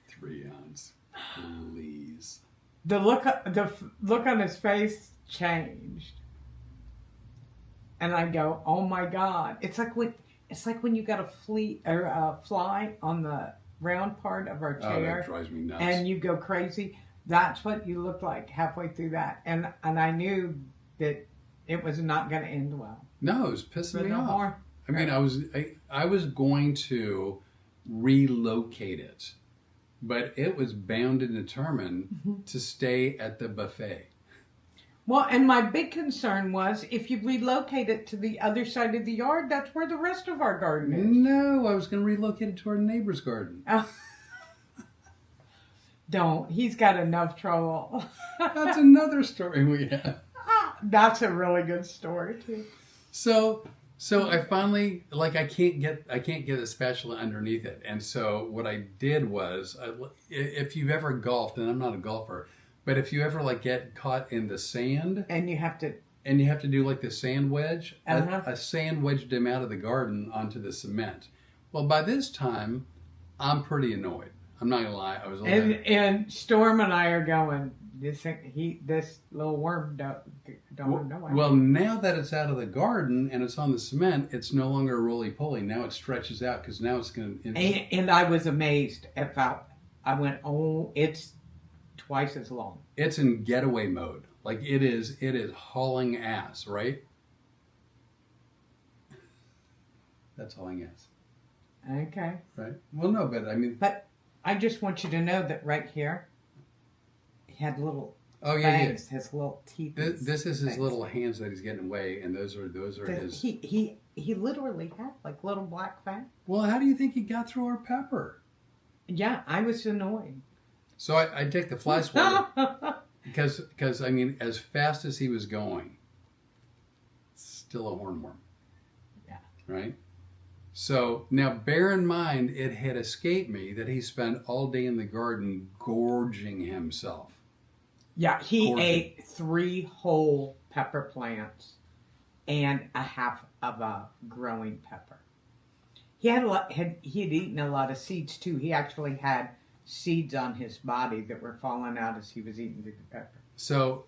3 ounce, please. the look on his face changed, and I go, "Oh my God!" It's like when you got a fly on the round part of our Oh, chair, that drives me nuts. and you go crazy. That's what you looked like halfway through that, and I knew that it was not going to end well. No, it was pissing me no off. more. I mean, I was going to relocate it, but it was bound and determined to stay at the buffet. Well, and my big concern was if you relocate it to the other side of the yard, that's where the rest of our garden is. No, I was going to relocate it to our neighbor's garden. Oh. Don't. He's got enough trouble. That's another story we have. That's a really good story too. So I finally, like, I can't get a spatula underneath it, and so what I did was, if you've ever golfed, and I'm not a golfer, but if you ever like get caught in the sand, And you have to. do like the sand wedge, Uh-huh. a sand wedged him out of the garden onto the cement. Well, by this time, I'm pretty annoyed. I'm not gonna lie, I was. And Storm and I are going. This little worm don't know. Well, now that it's out of the garden and it's on the cement, it's no longer a roly-poly. Now it stretches out because now it's going to... And I was amazed about. I went, oh, it's twice as long. It's in getaway mode. Like it is hauling ass, right? That's hauling ass. Okay. Right? Well, no, but I mean... But I just want you to know that right here, he had little fangs, his little teeth. This is his little hands that he's getting away, and those are his... He literally had like little black fangs. Well, how do you think he got through our pepper? Yeah, I was annoyed. So I take the fly swatter because I mean, as fast as he was going, still a hornworm. Yeah. Right? So now bear in mind, it had escaped me that he spent all day in the garden gorging himself. Yeah, he ate 3 whole pepper plants and a half of a growing pepper. He had eaten a lot of seeds too. He actually had seeds on his body that were falling out as he was eating the pepper. So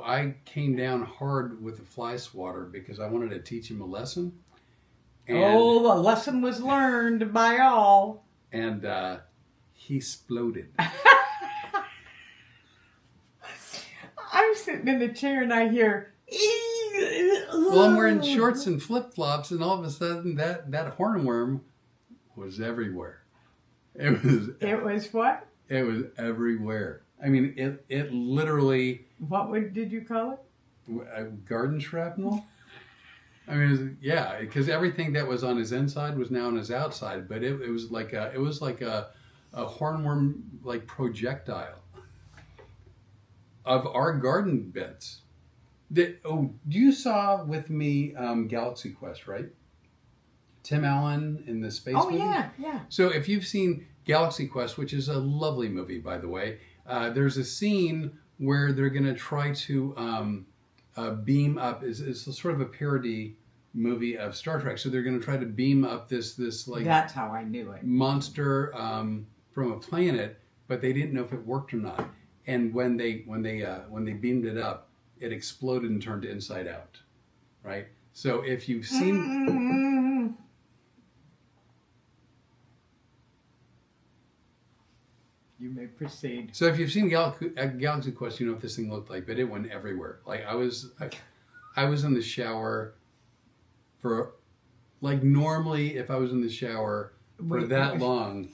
I came down hard with the fly swatter because I wanted to teach him a lesson. And, the lesson was learned by all. And he exploded. I'm sitting in the chair and I hear... Well, I'm wearing shorts and flip-flops, and all of a sudden that hornworm was everywhere. It was what? It was everywhere. I mean, it literally... What did you call it? Garden shrapnel? I mean, yeah, because everything that was on his inside was now on his outside, but it was like a hornworm like projectile of our garden bits. You saw with me Galaxy Quest, right? Tim Allen in the space movie? Oh, yeah. So if you've seen Galaxy Quest, which is a lovely movie, by the way, there's a scene where they're going to try to beam up. It's sort of a parody movie of Star Trek. So they're going to try to beam up this like... That's how I knew it. ...monster from a planet, but they didn't know if it worked or not. And when they beamed it up, it exploded and turned inside out, right? So if you've seen... You may proceed. So if you've seen Galaxy Quest, you know what this thing looked like, but it went everywhere. Like I was in the shower for, like normally if I was in the shower for that long,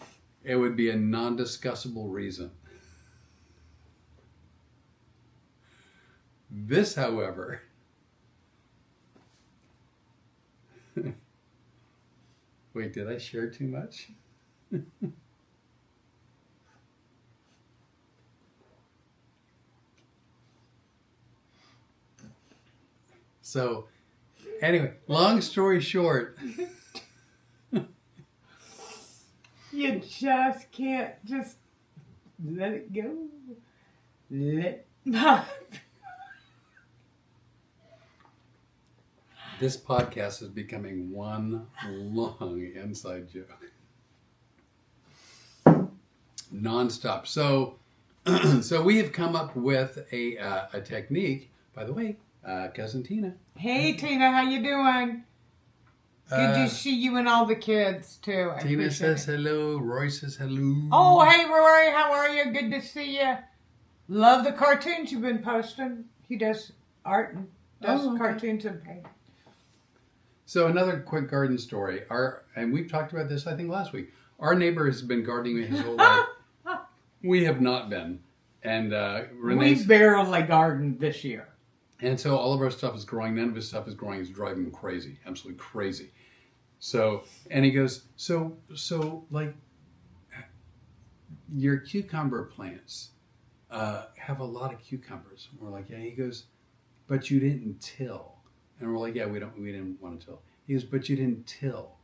it would be a non-discussable reason. This, however, wait, did I share too much? So, anyway, long story short. You just can't just let it go. This podcast is becoming one long inside joke. Nonstop. So we have come up with a technique. By the way, cousin Tina. Hey Tina, how you doing? Good to see you and all the kids too. Tina says hello. Roy says hello. Oh, hey Rory, how are you? Good to see you. Love the cartoons you've been posting. He does art and does cartoons and paint. So another quick garden story. And we've talked about this, I think, last week. Our neighbor has been gardening his whole life. We have not been. And we barely gardened this year. And so all of our stuff is growing. None of his stuff is growing. It's driving him crazy. Absolutely crazy. So, and he goes, so like, your cucumber plants have a lot of cucumbers. And we're like, yeah. He goes, but you didn't till. And we're like, yeah, we didn't want to till. He goes, but you didn't till.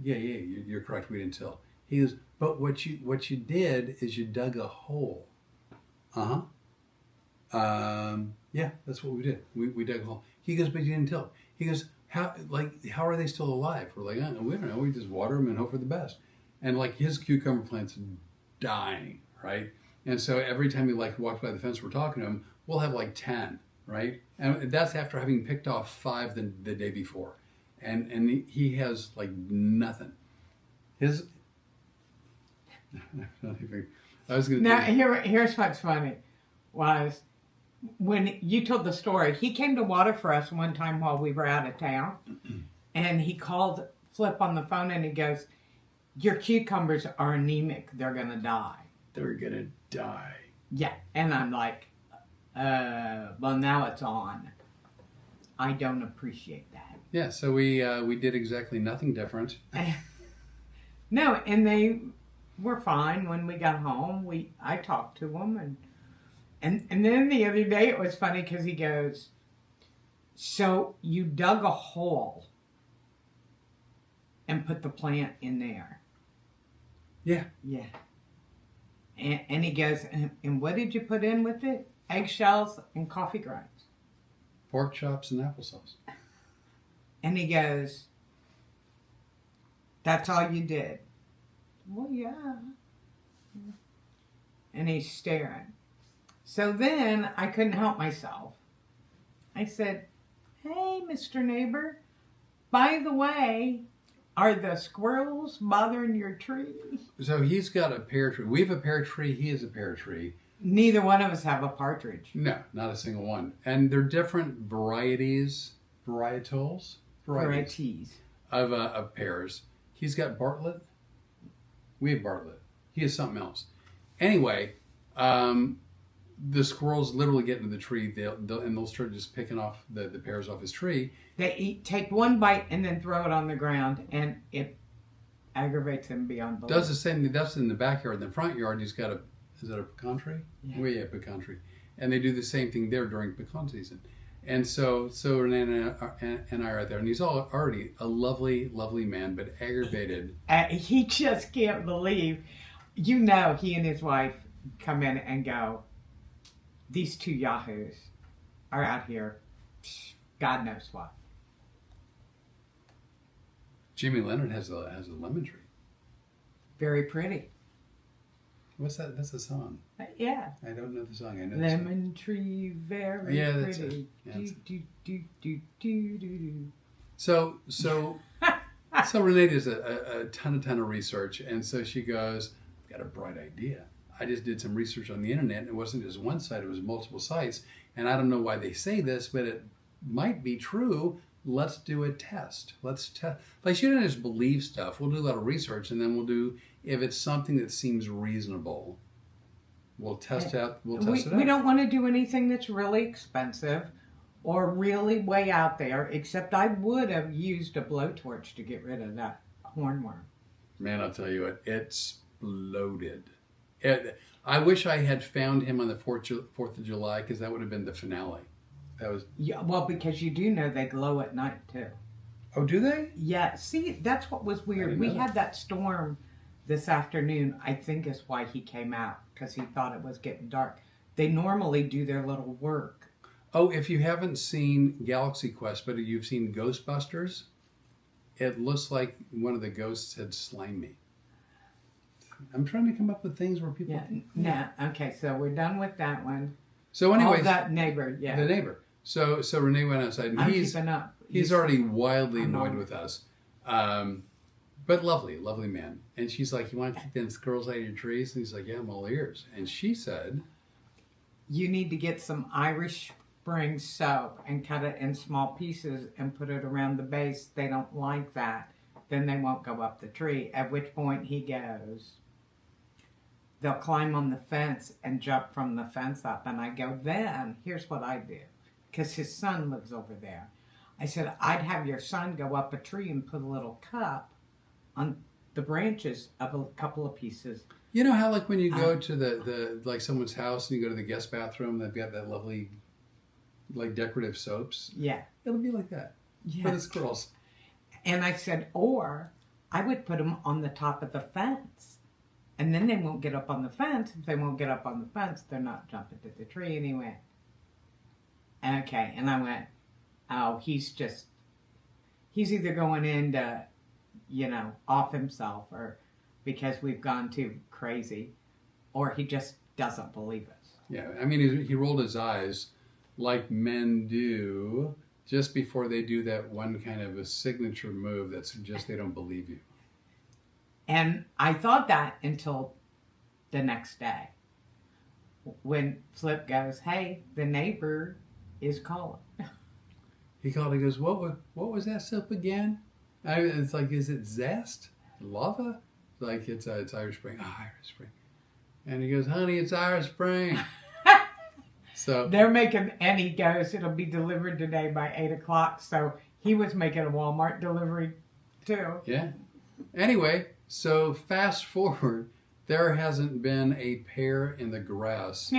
Yeah, you're correct. We didn't till. He goes, but what you did is you dug a hole. Yeah, that's what we did. We dug a hole. He goes, but you didn't till. He goes, how are they still alive? We're like, we don't know. We just water them and hope for the best. And like his cucumber plant's dying, right? And so every time he like walks by the fence, we're talking to him, we'll have like 10, right? And that's after having picked off 5 the day before. And he has like nothing. His I was gonna now here's what's funny was when you told the story, he came to water for us one time while we were out of town, and he called Flip on the phone and he goes, your cucumbers are anemic, they're gonna die. They're gonna die. Yeah, and I'm like, well, now it's on. I don't appreciate that. Yeah, so we did exactly nothing different. No, and they were fine when we got home. I talked to them, and then the other day it was funny because he goes, so you dug a hole and put the plant in there. Yeah. Yeah. And he goes, and what did you put in with it? Eggshells and coffee grinds. Pork chops and applesauce. And he goes, that's all you did? Well, yeah. And he's staring. So then I couldn't help myself. I said, hey, Mr. Neighbor, by the way, are the squirrels bothering your tree? So he's got a pear tree. We have a pear tree. He has a pear tree. Neither one of us have a partridge. No, not a single one. And they're different varietals of pears. He's got Bartlett. We have Bartlett. He has something else. Anyway, the squirrels literally get into the tree. They'll start just picking off the pears off his tree. They take one bite and then throw it on the ground, and it aggravates them beyond belief. Does the same thing. That's in the backyard. In the front yard, he's got is that a pecan tree? Yeah. We have pecan tree. And they do the same thing there during pecan season. And so Rene and I are out there, and he's already a lovely, lovely man, but aggravated. He just can't believe, he and his wife come in and go, these two yahoos are out here, God knows what. Jimmy Leonard has a lemon tree. Very pretty. What's that? That's a song. Yeah. I don't know the song. I know Lemon tree, very pretty. Do. So Renee does a ton of research, and so she goes, I've got a bright idea. I just did some research on the internet, and it wasn't just one site, it was multiple sites, and I don't know why they say this, but it might be true. Let's do a test. Let's test. Like, you don't just believe stuff. We'll do a lot of research, and then we'll do, if it's something that seems reasonable, we'll test it out. We don't want to do anything that's really expensive or really way out there, except I would have used a blowtorch to get rid of that hornworm. Man, I'll tell you what, it exploded. I wish I had found him on the 4th of July, because that would have been the finale. That was. Yeah, well, because you do know they glow at night too. Oh, do they? Yeah, see, that's what was weird. didn't We know had that storm this afternoon. I think is why he came out, because he thought it was getting dark. They normally do their little work. Oh, if you haven't seen Galaxy Quest, but you've seen Ghostbusters, it looks like one of the ghosts had slain me. I'm trying to come up with things where people. Yeah. No. Okay, so we're done with that one. So, anyways, that neighbor. Yeah. the neighbor. So Rene went outside, and I'm he's keeping up. he's already wildly I'm annoyed on. with us. But lovely man. And she's like, "You want to keep them squirrels out of your trees?" And he's like, "Yeah, I'm all ears." And she said, You need to get some Irish Spring soap and cut it in small pieces and put it around the base. They don't like that. Then they won't go up the tree. At which point he goes, they'll climb on the fence and jump from the fence up. And I go, then here's what I do. Because his son lives over there. I said, I'd have your son go up a tree and put a little cup on the branches of a couple of pieces. "You know how like when you go to the like someone's house and you go to the guest bathroom, they've got that lovely like decorative soaps? Yeah. It'll be like that for the squirrels." And I said, or I would put them on the top of the fence. And then they won't get up on the fence. If they won't get up on the fence, they're not jumping to the tree anyway. Okay. And I went, oh, he's either going into, off himself, or because we've gone too crazy, or he just doesn't believe us. Yeah, I mean, he rolled his eyes like men do just before they do that one kind of a signature move that suggests they don't believe you. And I thought that until the next day, when Flip goes, "Hey, the neighbor is calling." He called. He goes, "What was that soap again?" It's like, is it zest, lava? Like it's Irish Spring. Oh, Irish Spring. And he goes, "Honey, it's Irish Spring." So they're making, and he goes, "It'll be delivered today by 8:00." So he was making a Walmart delivery too. yeah. Anyway, so fast forward, there hasn't been a pear in the grass.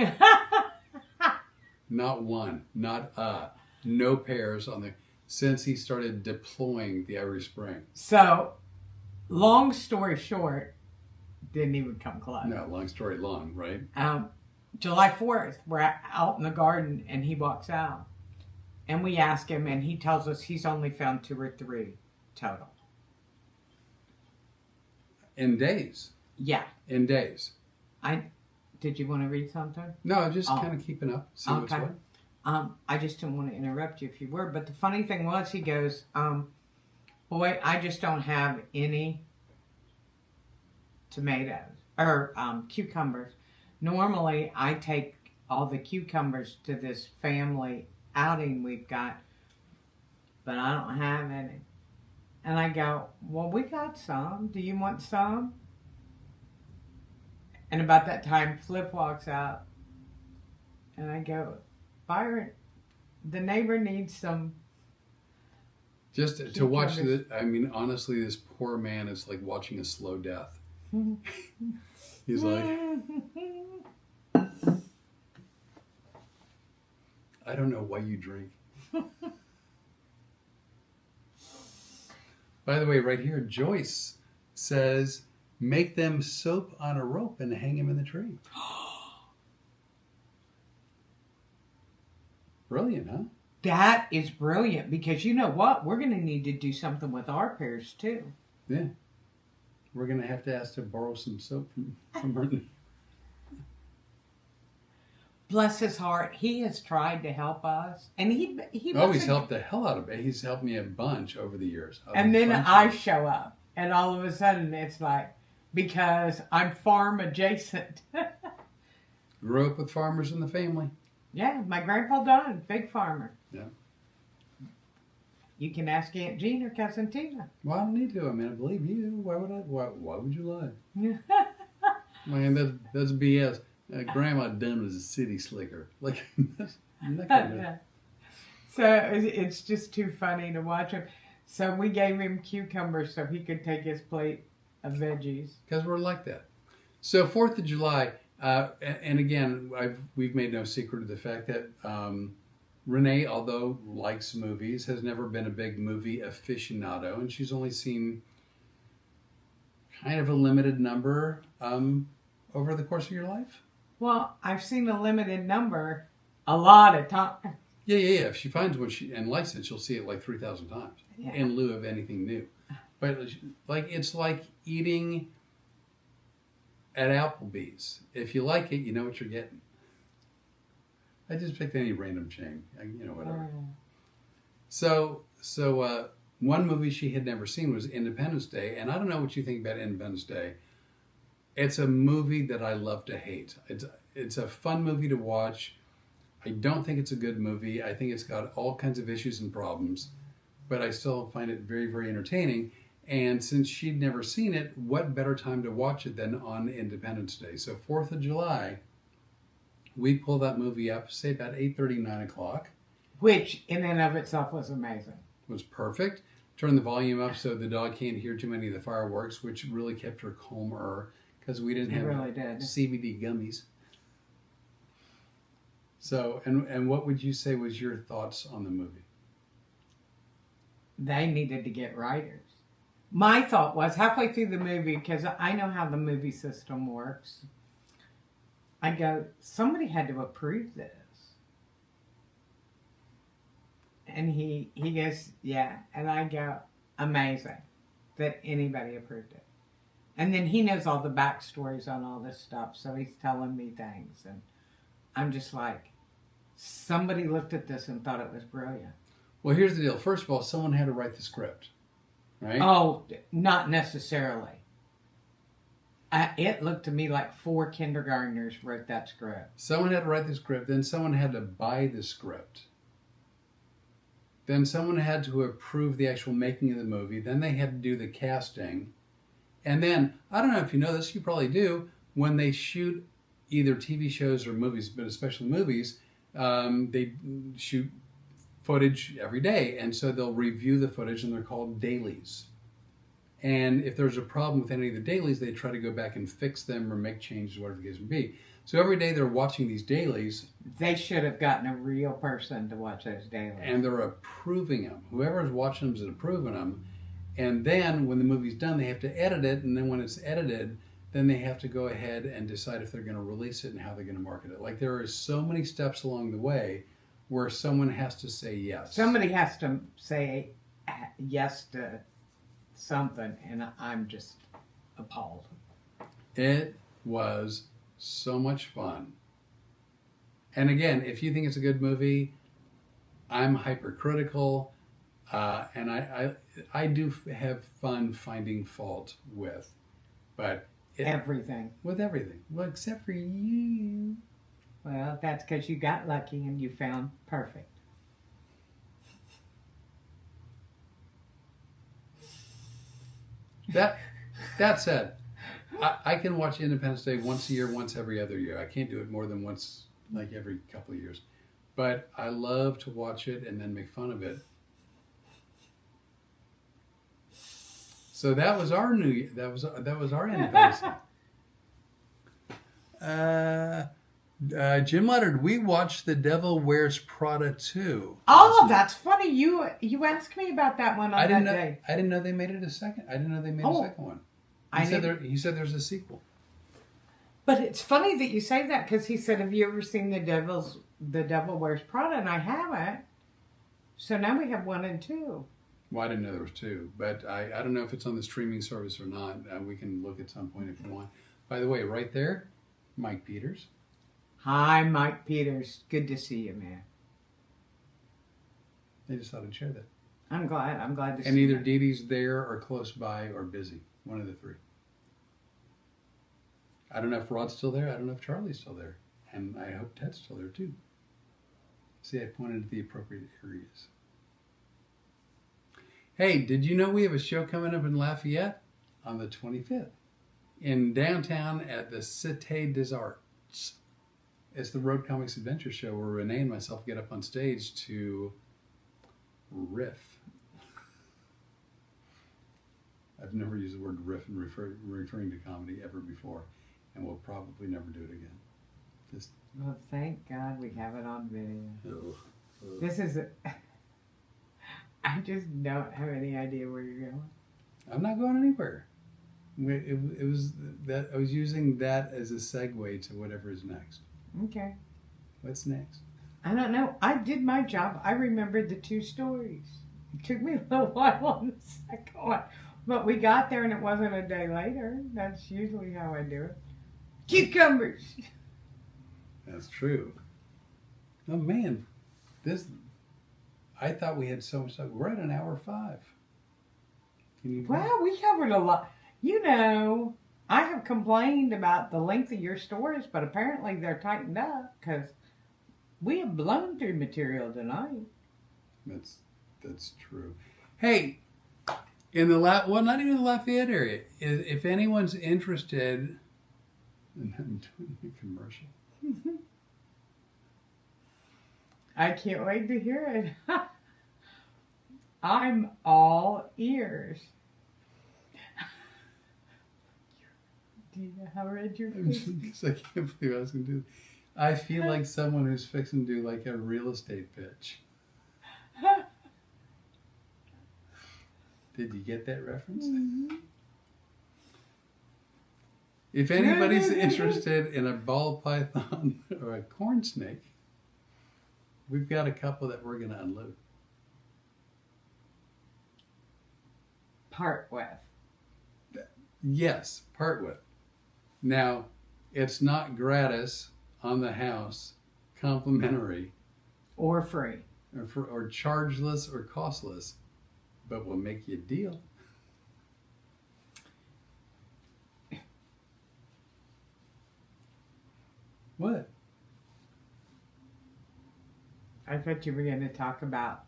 Not one, no pears on there since he started deploying the Irish Spring. So, long story short, didn't even come close. No, long story long, right? July 4th, we're out in the garden, and he walks out. And we ask him, and he tells us he's only found 2 or 3 total. In days. Yeah. In days. Did you want to read something? No, just kind of keeping up, see what's what. I just didn't want to interrupt you if you were. But the funny thing was, he goes, boy, I just don't have any tomatoes or cucumbers. Normally, I take all the cucumbers to this family outing we've got, but I don't have any. And I go, well, we got some. Do you want some? And about that time, Flip walks out. And I go, Byron, the neighbor needs some. Just to watch the, I mean, honestly, this poor man is like watching a slow death. He's like, I don't know why you drink. By the way, right here, Joyce says, make them soap on a rope and hang him in the tree. Brilliant, huh? That is brilliant, because you know what? We're going to need to do something with our pears too. Yeah. We're going to have to ask to borrow some soap from Burton. Bless his heart. He has tried to help us. And he's helped the hell out of it. He's helped me a bunch over the years. And then I show up. And all of a sudden it's like, because I'm farm adjacent. Grew up with farmers in the family. Yeah, my grandpa Don, big farmer. Yeah. You can ask Aunt Jean or Cousin Tina. Well, I don't need to. I mean, I believe you. Why would you lie? Man, that's BS. Grandma Dunn was a city slicker. Like, that's not gonna So it's just too funny to watch him. So we gave him cucumbers so he could take his plate of veggies. Because we're like that. So 4th of July, and again, we've made no secret of the fact that Rene, although likes movies, has never been a big movie aficionado, and she's only seen kind of a limited number over the course of your life. Well, I've seen a limited number a lot of times. Yeah. If she finds one and likes it, she'll see it like 3,000 times in lieu of anything new. But like it's like eating at Applebee's. If you like it, you know what you're getting. I just picked any random chain, whatever. So one movie she had never seen was Independence Day, and I don't know what you think about Independence Day. It's a movie that I love to hate. It's a fun movie to watch. I don't think it's a good movie. I think it's got all kinds of issues and problems, but I still find it very, very entertaining. And since she'd never seen it, what better time to watch it than on Independence Day? So 4th of July, we pull that movie up, say about 8:30, 9 o'clock. Which, in and of itself, was amazing. Was perfect. Turn the volume up so the dog can't hear too many of the fireworks, which really kept her calmer because we didn't have CBD gummies. So, and what would you say was your thoughts on the movie? They needed to get writers. My thought was, halfway through the movie, because I know how the movie system works, I go, somebody had to approve this. And he goes, yeah. And I go, amazing that anybody approved it. And then he knows all the backstories on all this stuff, so he's telling me things. And I'm just like, somebody looked at this and thought it was brilliant. Well, here's the deal. First of all, someone had to write the script, right? Oh, not necessarily. It looked to me like 4 kindergartners wrote that script. Someone had to write the script, then someone had to buy the script. Then someone had to approve the actual making of the movie. Then they had to do the casting. And then, I don't know if you know this, you probably do, when they shoot either TV shows or movies, but especially movies, they shoot footage every day. And so they'll review the footage, and they're called dailies. And if there's a problem with any of the dailies, they try to go back and fix them or make changes, whatever the case may be. So every day they're watching these dailies. They should have gotten a real person to watch those dailies. And they're approving them. Whoever is watching them is approving them. And then when the movie's done, they have to edit it. And then when it's edited, then they have to go ahead and decide if they're going to release it and how they're going to market it. Like, there are so many steps along the way where someone has to say yes. Somebody has to say yes to something, and I'm just appalled. It was so much fun. And again, if you think it's a good movie, I'm hypercritical, and I do have fun finding fault with, but everything. With everything, well, except for you. Well, that's because you got lucky and you found perfect. That said, I can watch Independence Day once a year, once every other year. I can't do it more than once, like every couple of years. But I love to watch it and then make fun of it. So that was our that was our Independence Day. Jim Leonard, we watched The Devil Wears Prada 2. Oh, that's funny. You asked me about that one on that day. I didn't know they made it a second. I didn't know they made a second one. He said there's a sequel. But it's funny that you say that, because he said, have you ever seen The Devil Wears Prada? And I haven't. So now we have 1 and 2. Well, I didn't know there was 2. But I don't know if it's on the streaming service or not. We can look at some point if you want. By the way, right there, Mike Peters. Hi, Mike Peters. Good to see you, man. They just thought I'd share that. I'm glad to see you. And either Dee Dee's there or close by or busy. One of the 3. I don't know if Rod's still there. I don't know if Charlie's still there. And I hope Ted's still there too. See, I pointed at the appropriate areas. Hey, did you know we have a show coming up in Lafayette on the 25th? In downtown at the Cité des Arts. It's the Road Comics Adventure Show where Rene and myself get up on stage to riff. I've never used the word riff in referring to comedy ever before, and we'll probably never do it again. Well, thank God we have it on video. This is. I just don't have any idea where you're going. I'm not going anywhere. It was that I was using that as a segue to whatever is next. Okay. What's next? I don't know. I did my job. I remembered the 2 stories. It took me a little while on the second one. But we got there and it wasn't a day later. That's usually how I do it. Cucumbers! That's true. Oh man, I thought we had so much stuff. We're at an hour 5. Wow, we covered a lot. You know, I have complained about the length of your stories, but apparently they're tightened up because we have blown through material tonight. That's true. Hey, in the not even the Lafayette area. If anyone's interested, and I'm doing a commercial. I can't wait to hear it. I'm all ears. Do you know how red your face is? I can't believe I was going to do this. I feel like someone who's fixing to do like a real estate pitch. Did you get that reference? Mm-hmm. If anybody's interested in a ball python or a corn snake, we've got a couple that we're going to unload. Part with. Yes, part with. Now, it's not gratis on the house, complimentary, Or free. or chargeless or costless, but we'll make you a deal. What? I thought you were going to talk about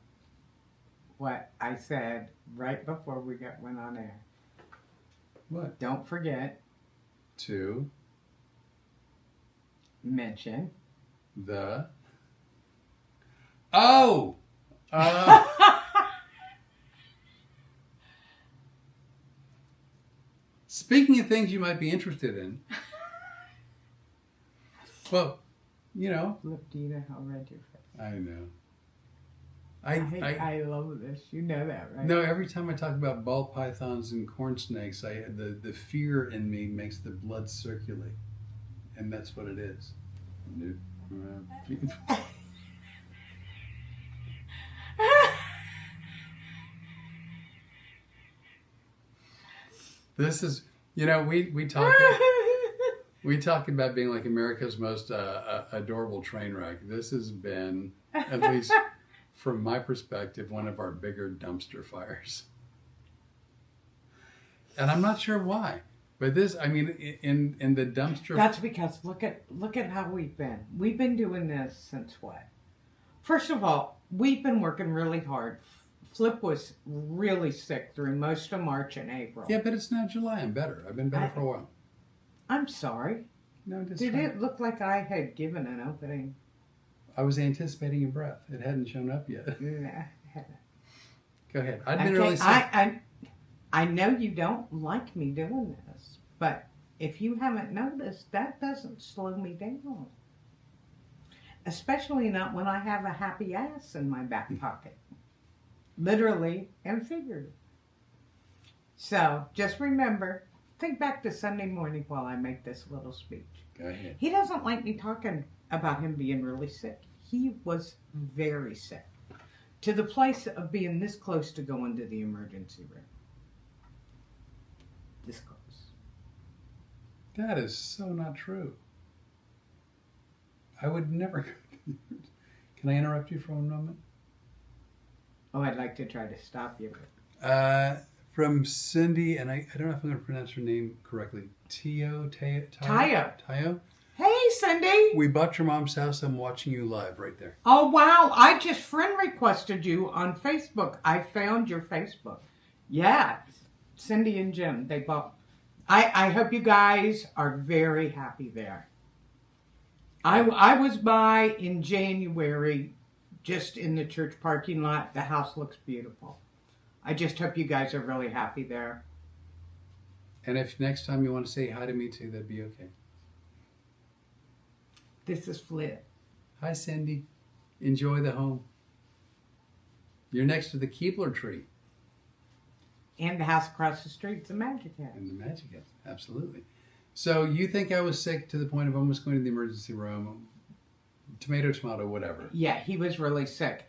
what I said right before we went on air. What? Don't forget To mention. the... Oh! Speaking of things you might be interested in, well, you know. Flip, do you know how red your face? I know. I love this. You know that, right? No, every time I talk about ball pythons and corn snakes, the fear in me makes the blood circulate, and that's what it is. This is, you know, we talk about being like America's most adorable train wreck. This has been, at least from my perspective, one of our bigger dumpster fires. And I'm not sure why, but this, I mean, in the dumpster. That's because look at how we've been. We've been doing this since what? First of all, we've been working really hard. Flip was really sick through most of March and April. Yeah, but it's now July. I'm better. I've been better for a while. I'm sorry. No, just Did it look like I had given an opening? I was anticipating a breath. It hadn't shown up yet. Nah. Go ahead. I've been really sick. I know you don't like me doing this, but if you haven't noticed, that doesn't slow me down. Especially not when I have a happy ass in my back pocket. Literally and figuratively. So, just remember, think back to Sunday morning while I make this little speech. Go ahead. He doesn't like me talking about him being really sick. He was very sick. To the place of being this close to going to the emergency room. This close. That is so not true. I would never. Can I interrupt you for a moment? Oh, I'd like to try to stop you. From Cindy, and I don't know if I'm going to pronounce her name correctly. Tayo. Hey, Cindy. We bought your mom's house. I'm watching you live right there. Oh, wow. I just friend requested you on Facebook. I found your Facebook. Yeah. Cindy and Jim, they bought. I hope you guys are very happy there. I was by in January, just in the church parking lot. The house looks beautiful. I just hope you guys are really happy there. And if next time you want to say hi to me too, that'd be okay. This is Flip. Hi, Cindy. Enjoy the home. You're next to the Keebler tree. And the house across the street's a Magic House. And the Magic House, absolutely. So you think I was sick to the point of almost going to the emergency room? Tomato, whatever. Yeah, he was really sick.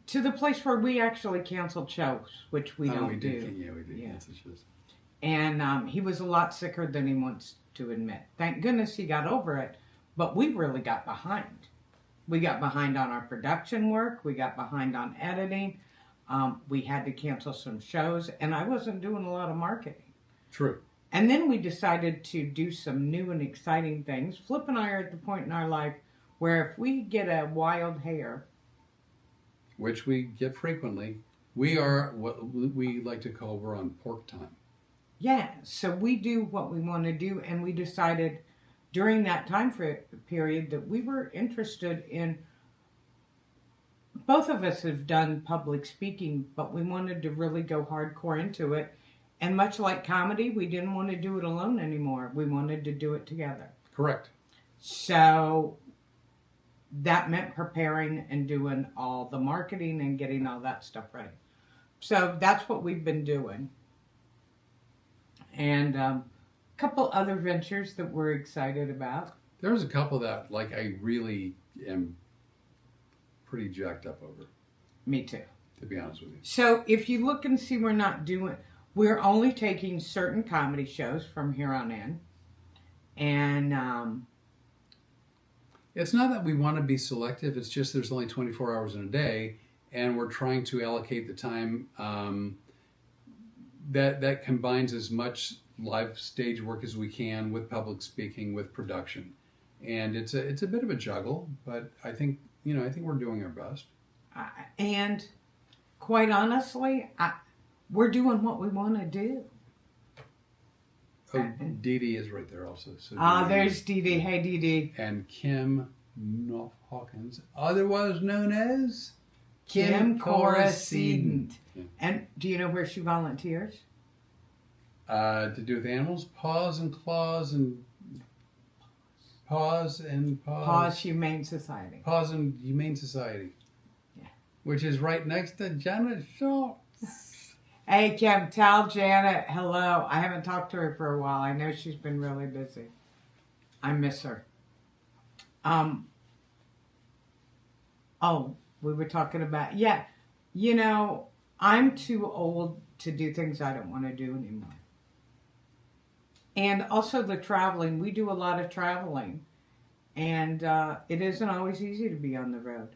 To the place where we actually canceled shows, which we don't do. Yeah, we did cancel shows. And he was a lot sicker than he wants to admit. Thank goodness he got over it, but we really got behind. We got behind on our production work. We got behind on editing. We had to cancel some shows, and I wasn't doing a lot of marketing. True. And then we decided to do some new and exciting things. Flip and I are at the point in our life where if we get a wild hair, which we get frequently, we are what we like to call we're on pork time. Yeah, so we do what we want to do, and we decided during that time period that we were interested in. Both of us have done public speaking, but we wanted to really go hardcore into it. And much like comedy, we didn't want to do it alone anymore. We wanted to do it together. Correct. So that meant preparing and doing all the marketing and getting all that stuff ready. So that's what we've been doing. And a couple other ventures that we're excited about. There's a couple that I really am pretty jacked up over. Me too. To be honest with you. So if you look and see, we're only taking certain comedy shows from here on in. And it's not that we want to be selective. It's just there's only 24 hours in a day, and we're trying to allocate the time that combines as much live stage work as we can with public speaking, with production. And it's a bit of a juggle, but I think we're doing our best. And quite honestly, we're doing what we want to do. Oh, Dade is right there also. So there's Dade. Hey, Dade. And Kim Hawkins, otherwise known as Kim Coruscant. Yeah. And do you know where she volunteers? To do with animals, Paws and Claws and Paws and Paws. Paws Humane Society. Paws and Humane Society. Yeah. Which is right next to Janet Shaw. Hey, Kim, tell Janet hello. I haven't talked to her for a while. I know she's been really busy. I miss her. We were talking about, I'm too old to do things I don't want to do anymore. And also the traveling. We do a lot of traveling. And it isn't always easy to be on the road.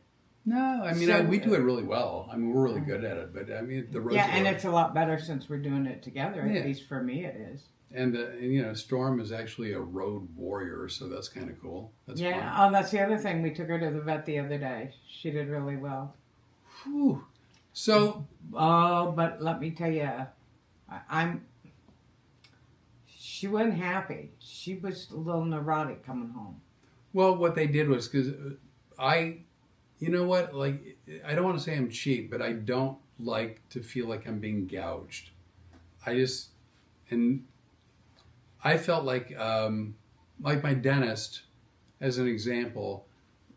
No, I mean, we do it really well. I mean, we're really good at it. But, I mean, the road's and it's a lot better since we're doing it together. At least for me it is. And Storm is actually a road warrior, so that's kind of cool. That's fun. Oh, that's the other thing. We took her to the vet the other day. She did really well. Whew. So... but let me tell you, she wasn't happy. She was a little neurotic coming home. Well, what they did was, because you know what, I don't want to say I'm cheap, but I don't like to feel like I'm being gouged. I felt like my dentist, as an example,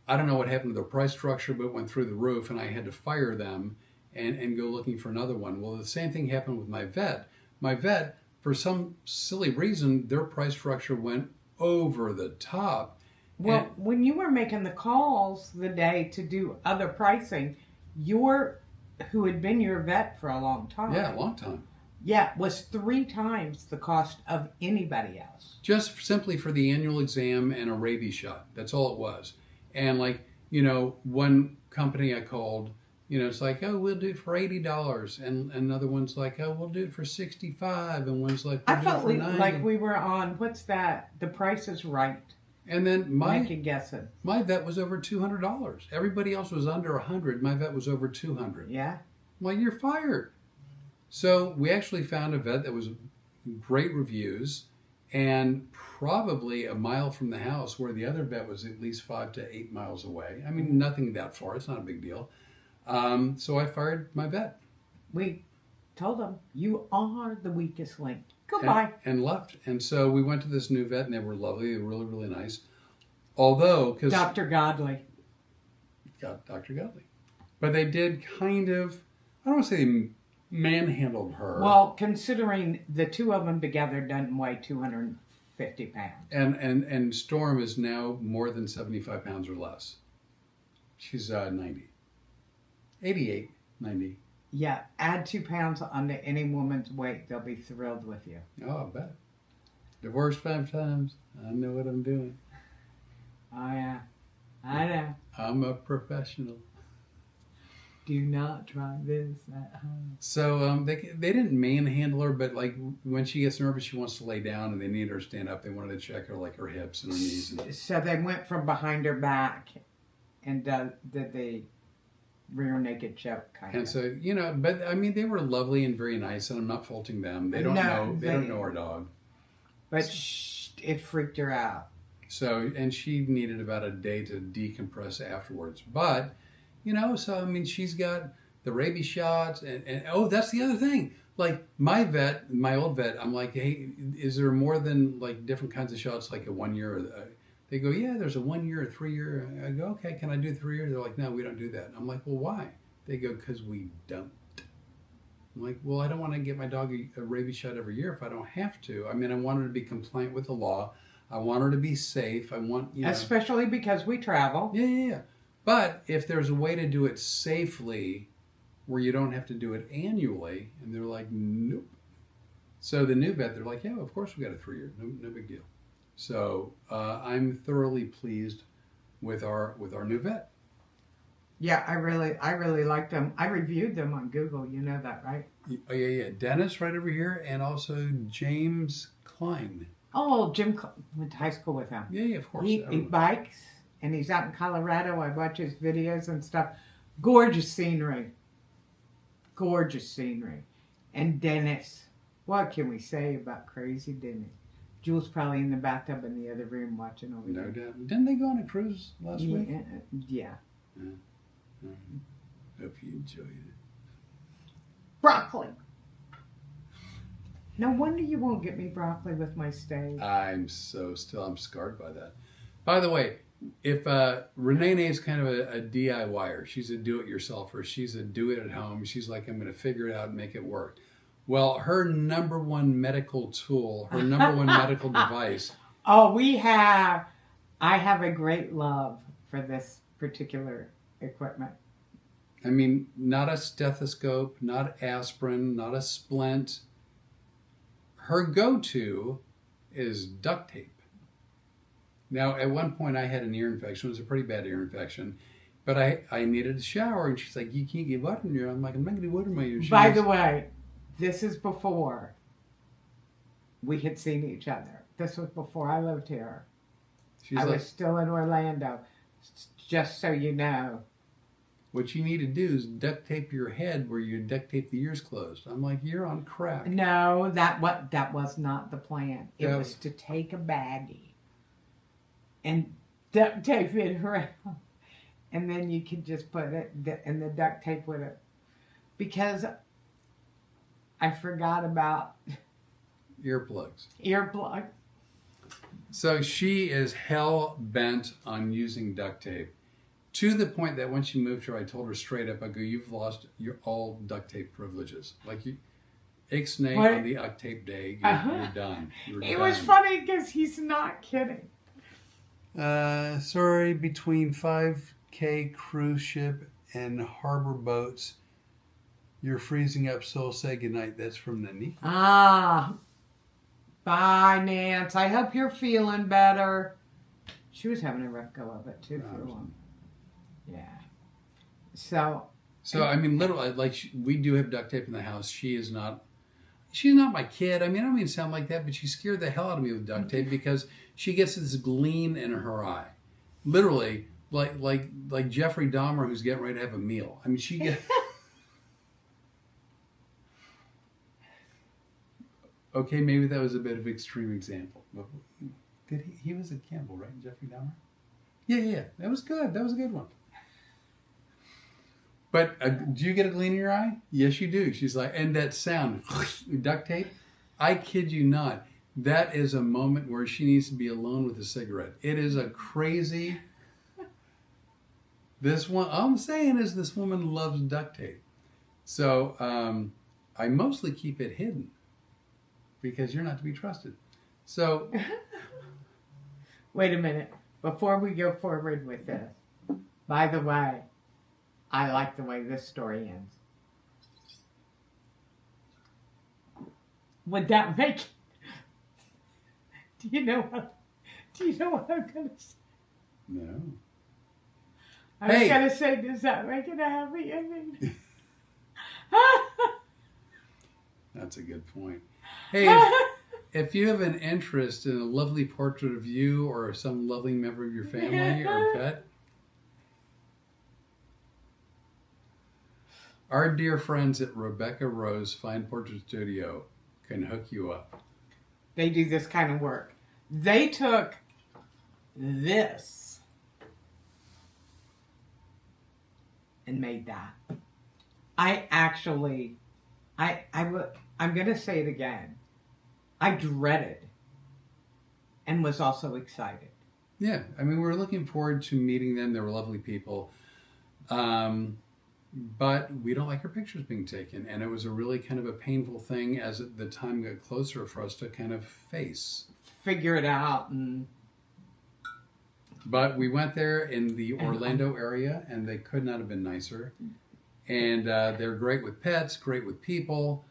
I don't know what happened to their price structure, but it went through the roof, and I had to fire them and go looking for another one. Well, the same thing happened with my vet. My vet, for some silly reason, their price structure went over the top. Well, when you were making the calls the day to do other pricing, who had been your vet for a long time. Yeah, a long time. Yeah, was 3 times the cost of anybody else. Just simply for the annual exam and a rabies shot. That's all it was. And one company I called, it's like, oh, we'll do it for $80. And another one's like, oh, we'll do it for $65. And one's like, we'll I do felt it for $90. like we were on, what's that? The Price is Right. And then I could guess it. My vet was over $200. Everybody else was under $100. My vet was over $200. Yeah. Well, you're fired. So we actually found a vet that was great reviews and probably a mile from the house, where the other vet was at least 5 to 8 miles away. I mean, nothing that far. It's not a big deal. So I fired my vet. We told him, you are the weakest link. Goodbye. And left. And so we went to this new vet, and they were lovely. They were really, really nice. Although... Dr. Godley. Dr. Godley. But they did kind of, I don't want to say they manhandled her. Well, considering the two of them together doesn't weigh 250 pounds. And Storm is now more than 75 pounds or less. She's 90. 88, 90. Yeah, add 2 pounds onto any woman's weight. They'll be thrilled with you. Oh, I bet. Divorced 5 times. I know what I'm doing. Oh, yeah. I know. I'm a professional. Do not try this at home. So they didn't manhandle her, but like when she gets nervous, she wants to lay down, and they need her to stand up. They wanted to check her, like her hips and her knees. So they went from behind her back and did the rear naked choke kind of. And so, but I mean, they were lovely and very nice, and I'm not faulting them. They don't know. They don't know our dog. But it freaked her out. So, and she needed about a day to decompress afterwards. But, so I mean, she's got the rabies shots, and oh, that's the other thing. Like my old vet, I'm like, hey, is there more than like different kinds of shots, like a 1 year? They go, yeah, there's a 1 year, a 3 year. I go, okay, can I do 3 years? They're like, no, we don't do that. I'm like, well, why? They go, because we don't. I'm like, well, I don't want to get my dog a rabies shot every year if I don't have to. I mean, I want her to be compliant with the law. I want her to be safe. I want, Especially because we travel. Yeah. But if there's a way to do it safely where you don't have to do it annually, and they're like, nope. So the new vet, they're like, yeah, of course we got a 3 year. No big deal. So I'm thoroughly pleased with our new vet. Yeah, I really like them. I reviewed them on Google. You know that, right? Oh, yeah. Dennis right over here, and also James Klein. Oh, Jim went to high school with him. Yeah, of course. He bikes, and he's out in Colorado. I watch his videos and stuff. Gorgeous scenery. And Dennis. What can we say about crazy Dennis? Jules probably in the bathtub in the other room watching over there. No doubt. Didn't they go on a cruise last week? Yeah. Hope you enjoyed it. Broccoli. No wonder you won't get me broccoli with my steak. I'm scarred by that. By the way, if Renee is kind of a DIYer, she's a do-it-yourselfer, she's a do-it-at-home, she's like, I'm going to figure it out and make it work. Well, her number one medical tool, her number one medical device. Oh, I have a great love for this particular equipment. I mean, not a stethoscope, not aspirin, not a splint. Her go-to is duct tape. Now, at one point I had an ear infection. It was a pretty bad ear infection. But I needed a shower, and she's like, you can't get water in your ear. I'm like, I'm not going to get water in my ear. By the way, this is before we had seen each other. This was before I lived here. I was still in Orlando, just so you know. What you need to do is duct tape your head where you duct tape the ears closed. I'm like, you're on crack. No, that was not the plan. It was to take a baggie and duct tape it around. And then you could just put it in the duct tape with it. Because I forgot about earplugs. So she is hell bent on using duct tape, to the point that when she moved here, I told her straight up, I go, you've lost your all duct tape privileges. Like you, ixnay on the duct tape day, you're done. It was funny because he's not kidding. Sorry, between 5K cruise ship and harbor boats, you're freezing up, so say goodnight. That's from Nani. Bye, Nance. I hope you're feeling better. She was having a rough go of it, too, for a while. Yeah. So I mean, literally, like, we do have duct tape in the house. She's not my kid. I mean, I don't mean to sound like that, but she scared the hell out of me with duct tape because she gets this gleam in her eye. Literally, like Jeffrey Dahmer who's getting ready to have a meal. I mean, she gets... Okay, maybe that was a bit of an extreme example. He was a cannibal, right, Jeffrey Dahmer? Yeah. That was good. That was a good one. But do you get a gleam in your eye? Yes, you do. She's like, and that sound, duct tape, I kid you not. That is a moment where she needs to be alone with a cigarette. It is a crazy... This one, all I'm saying is this woman loves duct tape. So I mostly keep it hidden because you're not to be trusted. So Wait a minute. Before we go forward with this, by the way, I like the way this story ends. Would that make? Do you know what I'm gonna say? no. I was Hey. gonna say, does that make it a happy ending? That's a good point. Hey, if you have an interest in a lovely portrait of you or some lovely member of your family or pet, our dear friends at Rebecca Rose Fine Portrait Studio can hook you up. They do this kind of work. They took this and made that. I'm going to say it again. I dreaded and was also excited. Yeah, I mean, we were looking forward to meeting them. They were lovely people. But we don't like our pictures being taken. And it was a really kind of a painful thing as the time got closer for us to kind of face. Figure it out. But we went there in the Orlando area, and they could not have been nicer. And they're great with pets, great with people.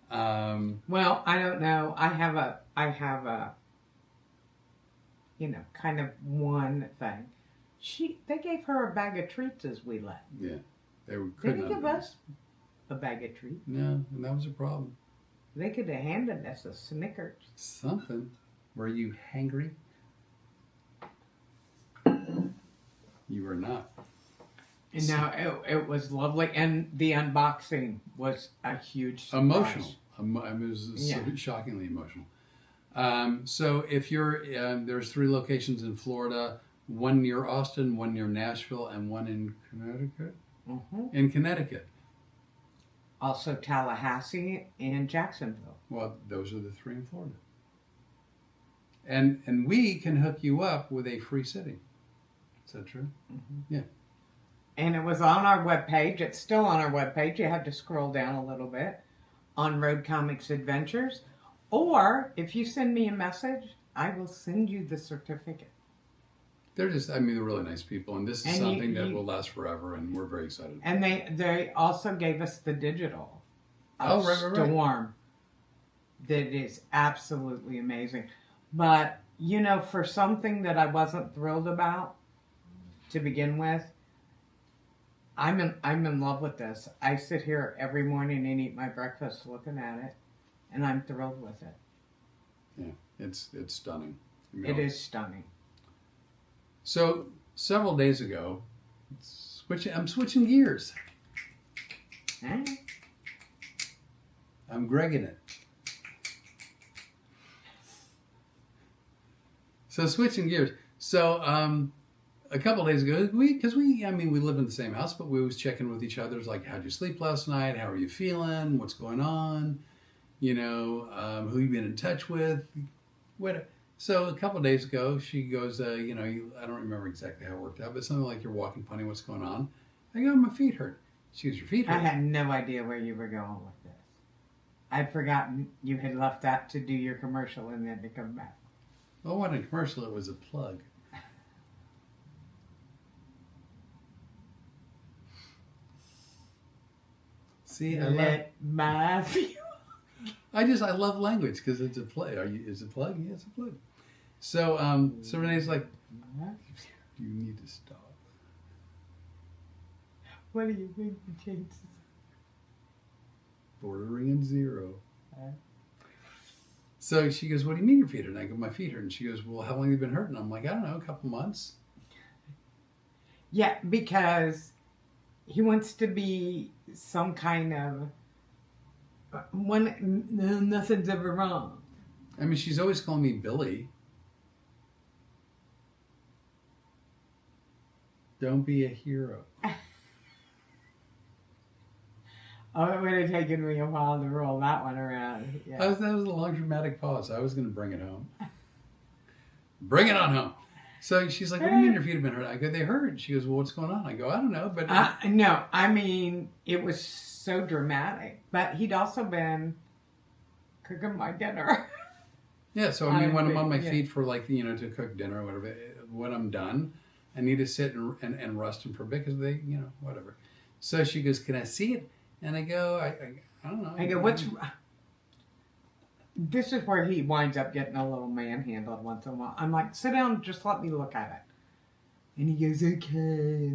Well, I don't know. I have a, kind of one thing. They gave her a bag of treats as we left. Yeah. They They didn't give us a bag of treats. No, and that was a problem. They could have handed us a Snickers. Something. Were you hangry? You were not. And now it was lovely, and the unboxing was a huge surprise. Emotional. It was shockingly emotional. So if you're, there's 3 locations in Florida, one near Austin, one near Nashville, and one in Connecticut. Mm-hmm. In Connecticut. Also Tallahassee and Jacksonville. Well, those are the 3 in Florida. And we can hook you up with a free sitting. Is that true? Mm-hmm. Yeah. And it was on our webpage. It's still on our webpage. You have to scroll down a little bit on Road Comics Adventures. Or if you send me a message, I will send you the certificate. They're they're really nice people. And this is something that will last forever. And we're very excited. And they also gave us the digital of right. Storm. That is absolutely amazing. But, for something that I wasn't thrilled about to begin with, I'm in love with this. I sit here every morning and eat my breakfast looking at it, and I'm thrilled with it. Yeah, it's stunning. It is stunning. So several days ago, I'm switching gears. I'm Gregging it. So switching gears. So a couple of days ago, we live in the same house, but we was checking with each other. It's like, how'd you sleep last night? How are you feeling? What's going on? Who you been in touch with? What? So a couple of days ago, she goes, I don't remember exactly how it worked out, but something like, you're walking funny. What's going on? I go, my feet hurt. She goes, your feet hurt? I had no idea where you were going with this. I'd forgotten you had left that to do your commercial and then to come back. Well, it wasn't a commercial, it was a plug. See, I love language because it's a play. Is it a plug? Yeah, it's a plug. So, Renee's like, you need to stop. What do you think the chances? Bordering in 0. So she goes, what do you mean your feet hurt? And I go, my feet hurt. And she goes, well, how long have you been hurting? I'm like, I don't know, a couple months. Yeah, because he wants to be some kind of nothing's ever wrong. I mean, she's always calling me Billy. Don't be a hero. Oh, it would have taken me a while to roll that one around. Yeah. That was a long dramatic pause. I was going to bring it home. Bring it on home. So she's like, what do you mean your feet have been hurt? I go, they hurt. She goes, well, what's going on? I go, I don't know. But no, I mean, it was so dramatic. But he'd also been cooking my dinner. Yeah, so I mean, when I'm on my feet for like, to cook dinner or whatever, when I'm done, I need to sit and rest them for a bit because they, whatever. So she goes, can I see it? And I go, I don't know. I go, what's... This is where he winds up getting a little manhandled once in a while. I'm like, sit down, just let me look at it. And he goes, okay.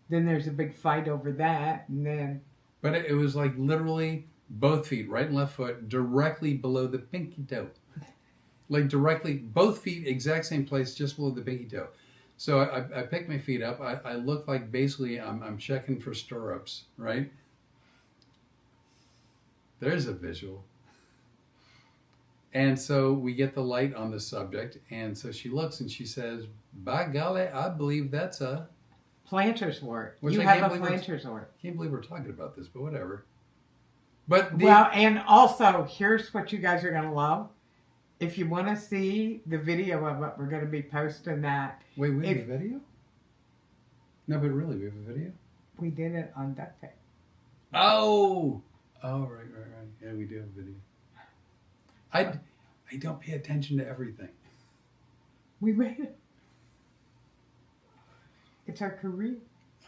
Then there's a big fight over that, and then... But it was like literally both feet, right and left foot, directly below the pinky toe. Like directly, both feet, exact same place, just below the pinky toe. So I pick my feet up. I look like basically I'm checking for stirrups, right? There's a visual. And so we get the light on the subject, and so she looks and she says, by golly, I believe that's a... planter's wart. Which You have a planter's wart. Can't believe we're talking about this, but whatever. But well, and also, here's what you guys are going to love. If you want to see the video of it, we're going to be posting that. Wait, we have a video? No, but really, we have a video? We did it on duct tape. Oh! Oh, right. Yeah, we do have a video. I don't pay attention to everything. We made it. It's our career.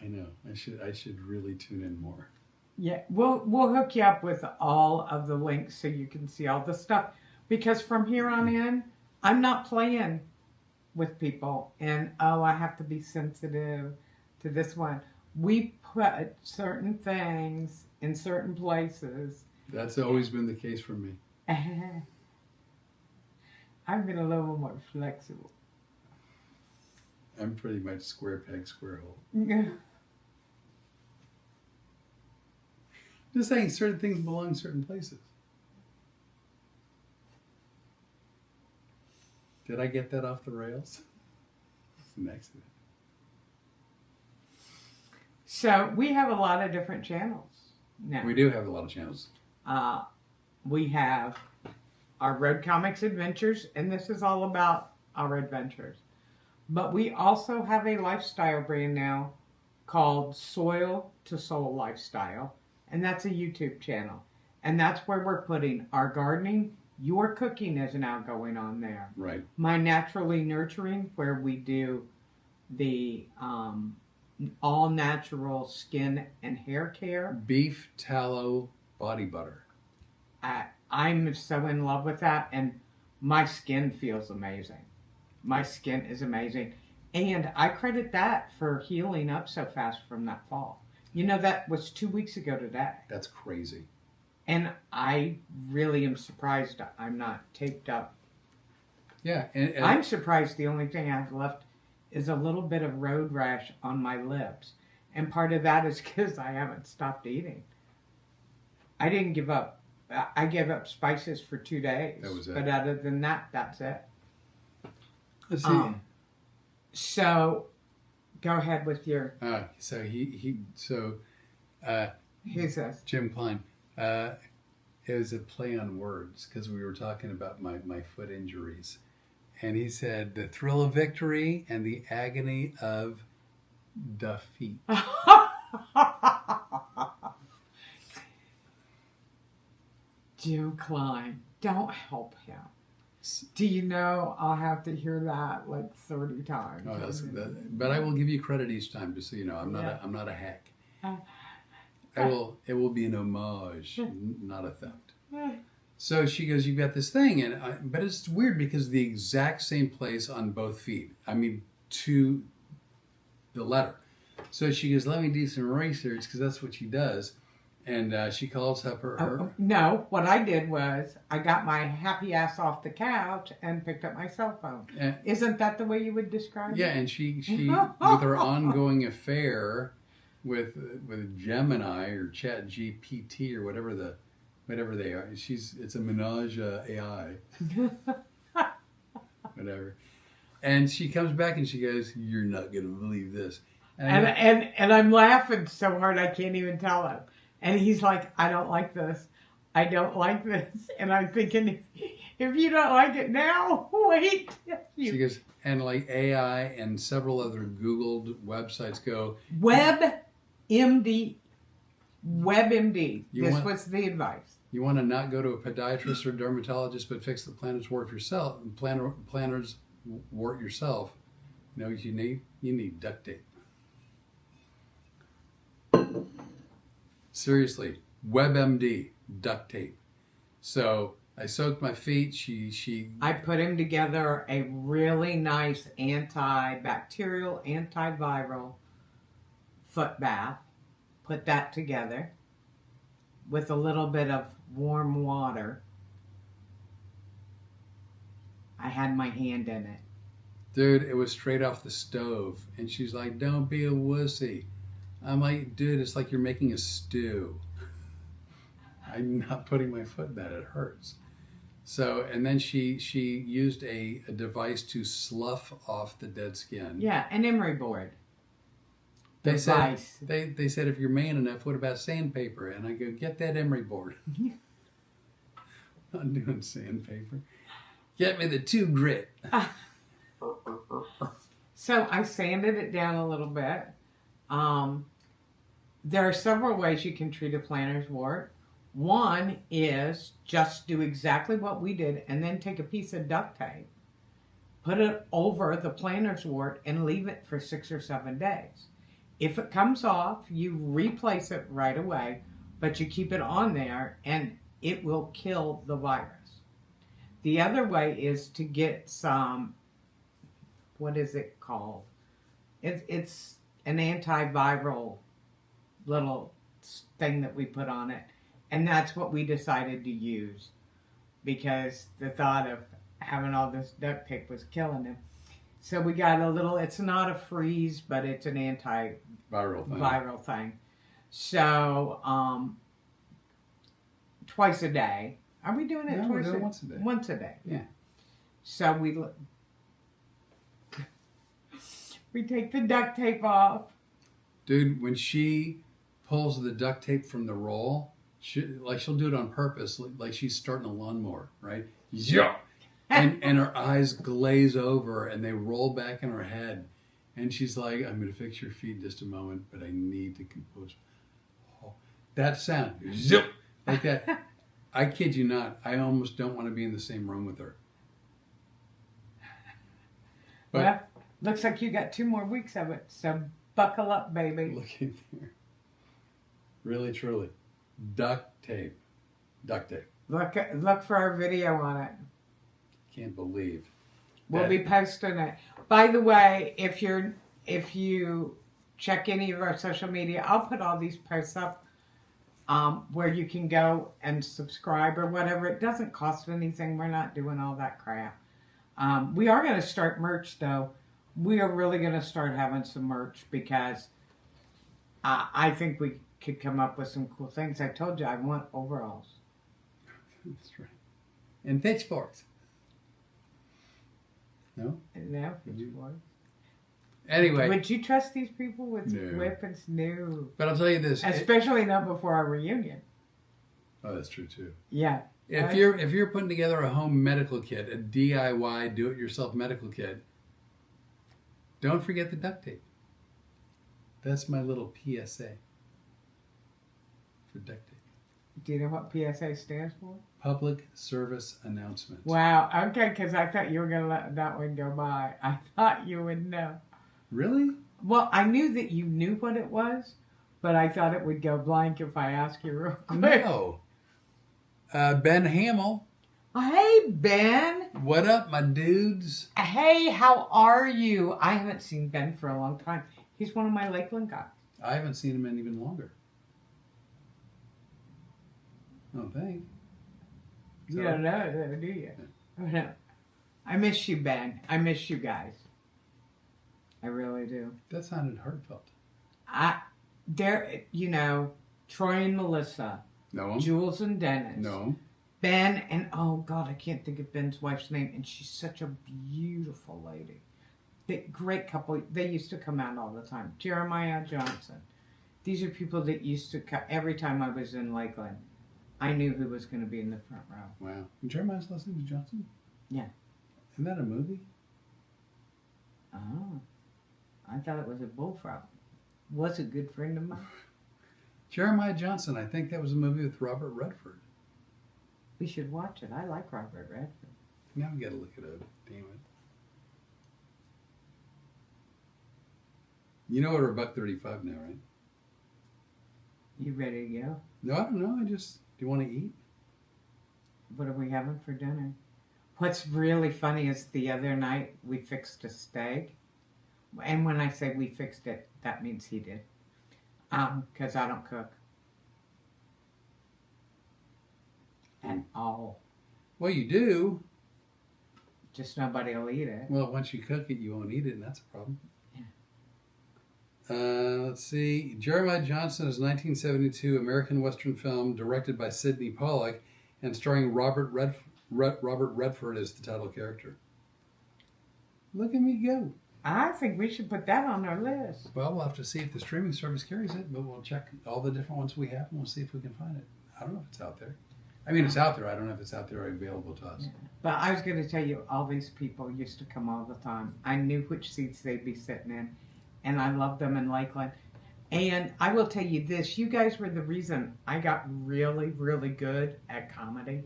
I know. I should really tune in more. Yeah, we'll hook you up with all of the links so you can see all the stuff. Because from here on in, I'm not playing with people. And, I have to be sensitive to this one. We put certain things in certain places. That's always been the case for me. I've been a little more flexible. I'm pretty much square peg, square hole. Yeah. Just saying certain things belong in certain places. Did I get that off the rails? It's an accident. So we have a lot of different channels now. We do have a lot of channels. We have our Road Comics Adventures, and this is all about our adventures. But we also have a lifestyle brand now called Soil to Soul Lifestyle, and that's a YouTube channel. And that's where we're putting our gardening. Your cooking is now going on there. Right. My Naturally Nurturing, where we do the all natural skin and hair care. Beef tallow body butter. I'm so in love with that, and my skin feels amazing. My skin is amazing. And I credit that for healing up so fast from that fall. That was 2 weeks ago today. That's crazy. And I really am surprised I'm not taped up. Yeah. And I'm surprised the only thing I have left is a little bit of road rash on my lips. And part of that is because I haven't stopped eating. I didn't give up. I gave up spices for 2 days. That was it. But other than that, that's it. Let's see. So, go ahead with your... Who's this? Jim Klein. It was a play on words because we were talking about my foot injuries. And he said, the thrill of victory and the agony of defeat. Jim Klein, don't help him. Do you know I'll have to hear that like 30 times? Oh, but I will give you credit each time, just so you know. I'm not a hack. It will be an homage, not a theft. So she goes, you've got this thing, but it's weird because the exact same place on both feet. I mean, to the letter. So she goes, let me do some research because that's what she does. And she calls up her... No, what I did was I got my happy ass off the couch and picked up my cell phone. Isn't that the way you would describe it? Yeah, and she with her ongoing affair with Gemini or Chat GPT or whatever they are. It's a menage AI. Whatever. And she comes back and she goes, you're not going to believe this. And I'm laughing so hard I can't even tell him. And he's like, I don't like this. I don't like this. And I'm thinking, if you don't like it now, wait. She goes, and like AI and several other Googled websites go, WebMD. WebMD. This was the advice. You want to not go to a podiatrist or dermatologist, but fix the planner's wart yourself. Planner's wart yourself. You know what you need? You need duct tape. Seriously, WebMD duct tape. So I soaked my feet. I put him together a really nice antibacterial, antiviral foot bath. Put that together with a little bit of warm water. I had my hand in it. Dude, it was straight off the stove. And she's like, don't be a wussy. I'm like, dude, it's like you're making a stew. I'm not putting my foot in that. It hurts. So, and then she used a device to slough off the dead skin. Yeah, an emery board. They said, they said, if you're man enough, what about sandpaper? And I go, get that emery board. I'm doing sandpaper. Get me the 2 grit. So I sanded it down a little bit. There are several ways you can treat a plantar's wart. One is just do exactly what we did and then take a piece of duct tape, put it over the plantar's wart, and leave it for 6 or 7 days. If it comes off, you replace it right away, but you keep it on there and it will kill the virus. The other way is to get some, what is it called? It's an antiviral little thing that we put on it. And that's what we decided to use because the thought of having all this duct tape was killing him. So we got a little, it's not a freeze, but it's an antiviral thing. So twice a day. Are we doing it no, twice? We're doing once a day. Once a day. Yeah. So we take the duct tape off. Dude, when she pulls the duct tape from the roll, she'll do it on purpose, like she's starting a lawnmower, right? Yeah. And her eyes glaze over and they roll back in her head. And she's like, I'm going to fix your feet in just a moment, but I need to compose. Oh, that sound, zip, like that. I kid you not, I almost don't want to be in the same room with her. But well, looks like you got 2 more weeks of it, so buckle up, baby. Look in there. Really, truly. Duct tape. Duct tape. Look for our video on it. Can't believe. We'll be posting it. By the way, if you check any of our social media, I'll put all these posts up where you can go and subscribe or whatever. It doesn't cost anything. We're not doing all that crap. We are going to start merch, though. We are really going to start having some merch because I think we could come up with some cool things. I told you I want overalls. That's right. And pitchforks. No? No, pitchforks. Anyway. Would you trust these people with No. weapons? No. But I'll tell you this. Especially not before our reunion. Oh, that's true, too. Yeah. If you're putting together a home medical kit, a DIY, do-it-yourself medical kit, don't forget the duct tape. That's my little PSA for duct tape. Do you know what PSA stands for? Public Service Announcement. Wow. Okay, because I thought you were going to let that one go by. I thought you would know. Really? Well, I knew that you knew what it was, but I thought it would go blank if I asked you real quick. No. Ben Hamill. Hey, Ben. What up, my dudes? Hey, how are you? I haven't seen Ben for a long time. He's one of my Lakeland guys. I haven't seen him in even longer. Oh, thanks. You don't know, do you? Oh, no. I miss you, Ben. I miss you guys. I really do. That sounded heartfelt. Troy and Melissa. No. Jules and Dennis. No. Ben and, oh God, I can't think of Ben's wife's name, and she's such a beautiful lady. Great couple. They used to come out all the time. Jeremiah Johnson. These are people that used to come every time I was in Lakeland. I knew who was going to be in the front row. Wow. Jeremiah's last name is Johnson? Yeah. Isn't that a movie? Oh. I thought it was a bullfrog. Was a good friend of mine. Jeremiah Johnson. I think that was a movie with Robert Redford. We should watch it. I like Robert Redford. Now we got to look it up. Damn it. You know we're $1.35 now, right? You ready to go? No, I don't know. Do you want to eat? What are we having for dinner? What's really funny is the other night we fixed a steak. And when I say we fixed it, that means he did. Because I don't cook. At all. Well, you do. Just nobody will eat it. Well, once you cook it, you won't eat it, and that's a problem. Yeah. Let's see. Jeremiah Johnson is a 1972 American Western film directed by Sidney Pollack and starring Robert Redford as the title character. Look at me go. I think we should put that on our list. Well, we'll have to see if the streaming service carries it, but we'll check all the different ones we have and we'll see if we can find it. I don't know if it's out there. I mean, it's out there. I don't know if it's out there or available to us. Yeah. But I was going to tell you, all these people used to come all the time. I knew which seats they'd be sitting in, and I loved them in Lakeland. And I will tell you this, you guys were the reason I got really, really good at comedy,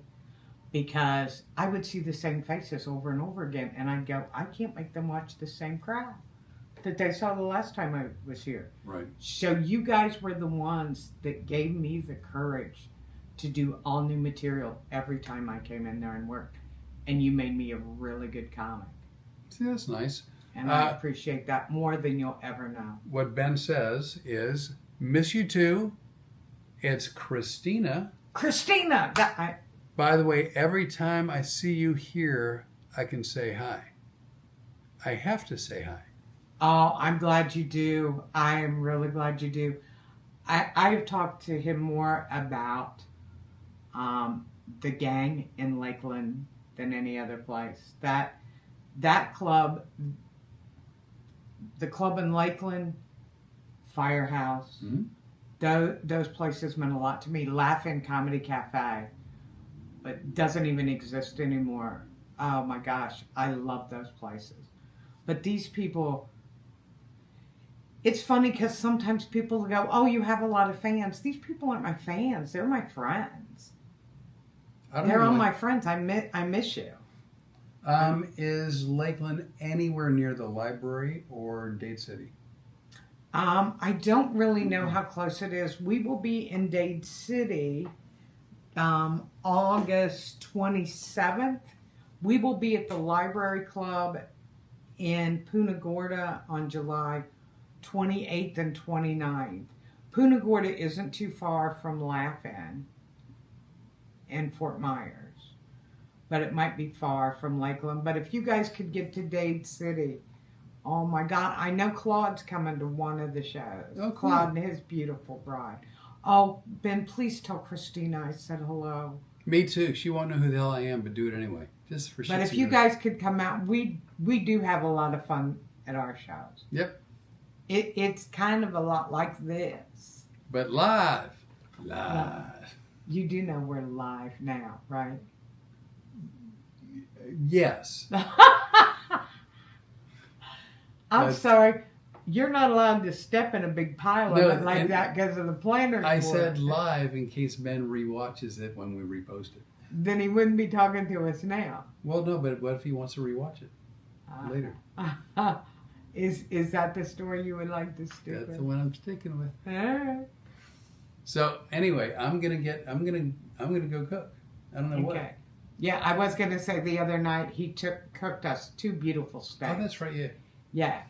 because I would see the same faces over and over again, and I'd go, I can't make them watch the same crowd that they saw the last time I was here. Right. So you guys were the ones that gave me the courage to do all new material every time I came in there and worked. And you made me a really good comic. See, that's nice. And I appreciate that more than you'll ever know. What Ben says is, miss you too. It's Christina. Christina! By the way, every time I see you here, I can say hi. I have to say hi. Oh, I'm glad you do. I am really glad you do. I've talked to him more about the gang in Lakeland than any other place. That club, the club in Lakeland, Firehouse, those places meant a lot to me. Laugh-In Comedy Cafe, but doesn't even exist anymore. Oh my gosh, I love those places. But these people, it's funny because sometimes people go, oh, you have a lot of fans. These people aren't my fans. They're my friends. They're all my friends. I miss you. Is Lakeland anywhere near the library or Dade City? I don't really know how close it is. We will be in Dade City August 27th. We will be at the Library Club in Punta Gorda on July 28th and 29th. Punta Gorda isn't too far from Laugh-In and Fort Myers, but it might be far from Lakeland. But if you guys could get to Dade City, oh my God, I know Claude's coming to one of the shows. Oh, cool. Claude and his beautiful bride. Oh, Ben, please tell Christina I said hello. Me too. She won't know who the hell I am, but do it anyway. Just for But if you guys could come out, we do have a lot of fun at our shows. Yep. It's kind of a lot like this. But live. You do know we're live now, right? Yes. I'm sorry. You're not allowed to step in a big pile of it like that because of the planner. I said live in case Ben rewatches it when we repost it. Then he wouldn't be talking to us now. Well, no, but what if he wants to rewatch it later? Is that the story you would like to stick with? That's the one I'm sticking with. All right. So anyway, I'm gonna go cook. I don't know what. Yeah, I was gonna say the other night he cooked us 2 beautiful steaks. Oh, that's right. Yeah. Yeah,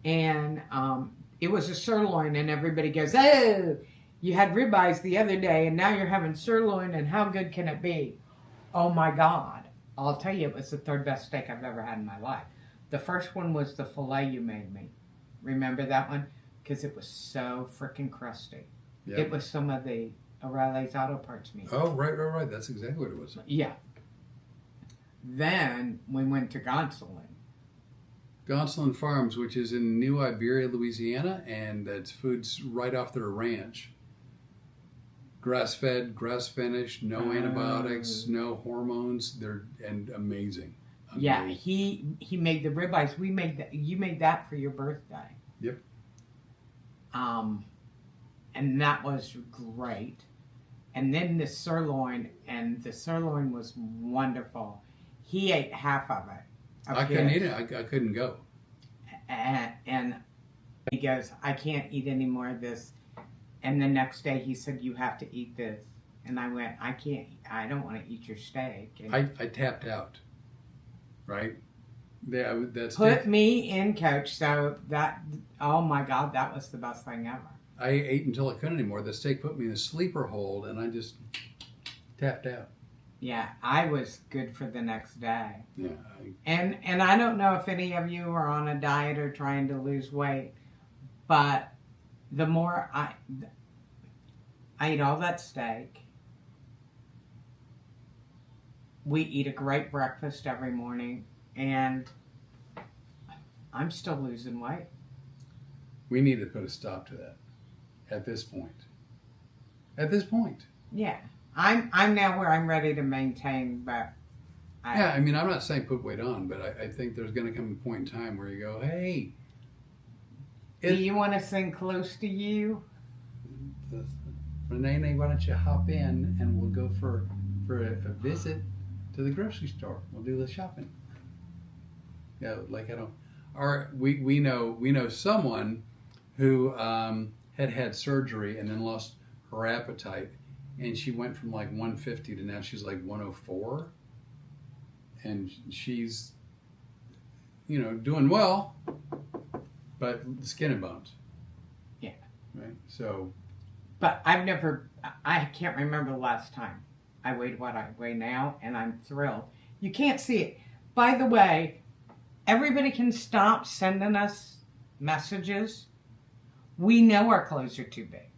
and it was a sirloin, and everybody goes, "Oh, you had ribeyes the other day, and now you're having sirloin, and how good can it be?" Oh my God! I'll tell you, it was the 3rd best steak I've ever had in my life. The first one was the filet you made me. Remember that one? Because it was so freaking crusty. Yeah. It was some of the O'Reilly's Auto Parts meat. Oh, right. That's exactly what it was. Yeah. Then we went to Gonsolin Farms, which is in New Iberia, Louisiana, and it's foods right off their ranch. Grass-fed, grass-finished, no antibiotics, no hormones. They're amazing. Yeah, he made the ribeyes. You made that for your birthday. Yep. And that was great. And then the sirloin, and the sirloin was wonderful. He ate half of it. I couldn't eat it. I couldn't go. And he goes, I can't eat any more of this. And the next day he said, you have to eat this. And I went, I don't want to eat your steak. And I tapped out. Right? Put me in, Coach. So oh my God, that was the best thing ever. I ate until I couldn't anymore. The steak put me in a sleeper hold, and I just tapped out. Yeah, I was good for the next day. Yeah. And I don't know if any of you are on a diet or trying to lose weight, but the more I eat all that steak. We eat a great breakfast every morning, and I'm still losing weight. We need to put a stop to that at this point. At this point. Yeah. I'm now where I'm ready to maintain, but I mean, I'm not saying put weight on, but I think there's going to come a point in time where you go, hey. Do you want to sing Close to You? Renee, why don't you hop in and we'll go for a visit to the grocery store. We'll do the shopping. Yeah, like I don't. We know someone who had surgery and then lost her appetite, and she went from like 150 to now she's like 104, and she's doing well, but skin and bones. Yeah. Right. So. But I can't remember the last time I weighed what I weigh now, and I'm thrilled. You can't see it. By the way, everybody can stop sending us messages. We know our clothes are too big.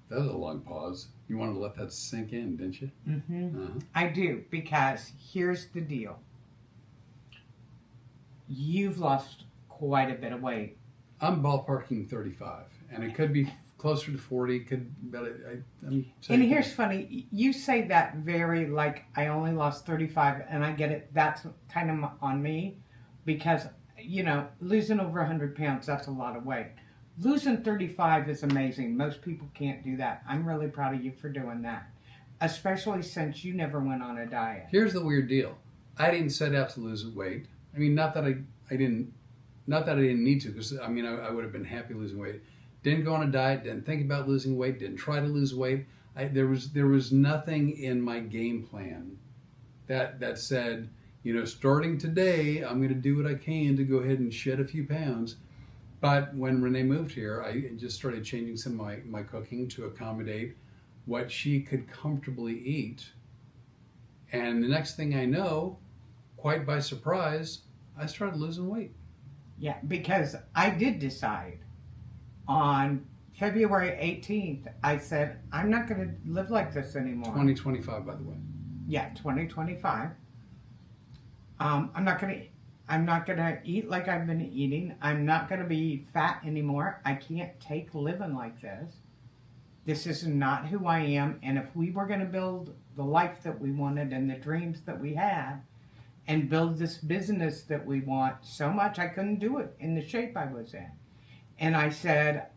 That was a long pause. You wanted to let that sink in, didn't you? Mm-hmm. Uh-huh. I do, because here's the deal. You've lost quite a bit of weight. I'm ballparking 35, and it could be closer to 40. I'm and here's funny. You say that very like I only lost 35, and I get it. That's kind of on me, because losing over 100 pounds, that's a lot of weight. Losing 35 is amazing. Most people can't do that. I'm really proud of you for doing that, especially since you never went on a diet. Here's the weird deal. I didn't set out to lose weight. I mean, not that I didn't need to, because I would have been happy losing weight. Didn't go on a diet, didn't think about losing weight, didn't try to lose weight. There was nothing in my game plan that said, starting today, I'm going to do what I can to go ahead and shed a few pounds. But when Renee moved here, I just started changing some of my cooking to accommodate what she could comfortably eat. And the next thing I know, quite by surprise, I started losing weight. Yeah, because I did decide on February 18th, I said, I'm not going to live like this anymore. 2025, by the way. Yeah, 2025. I'm not going to eat like I've been eating. I'm not going to be fat anymore. I can't take living like this. This is not who I am. And if we were going to build the life that we wanted and the dreams that we had, and build this business that we want so much, I couldn't do it in the shape I was in. And I said,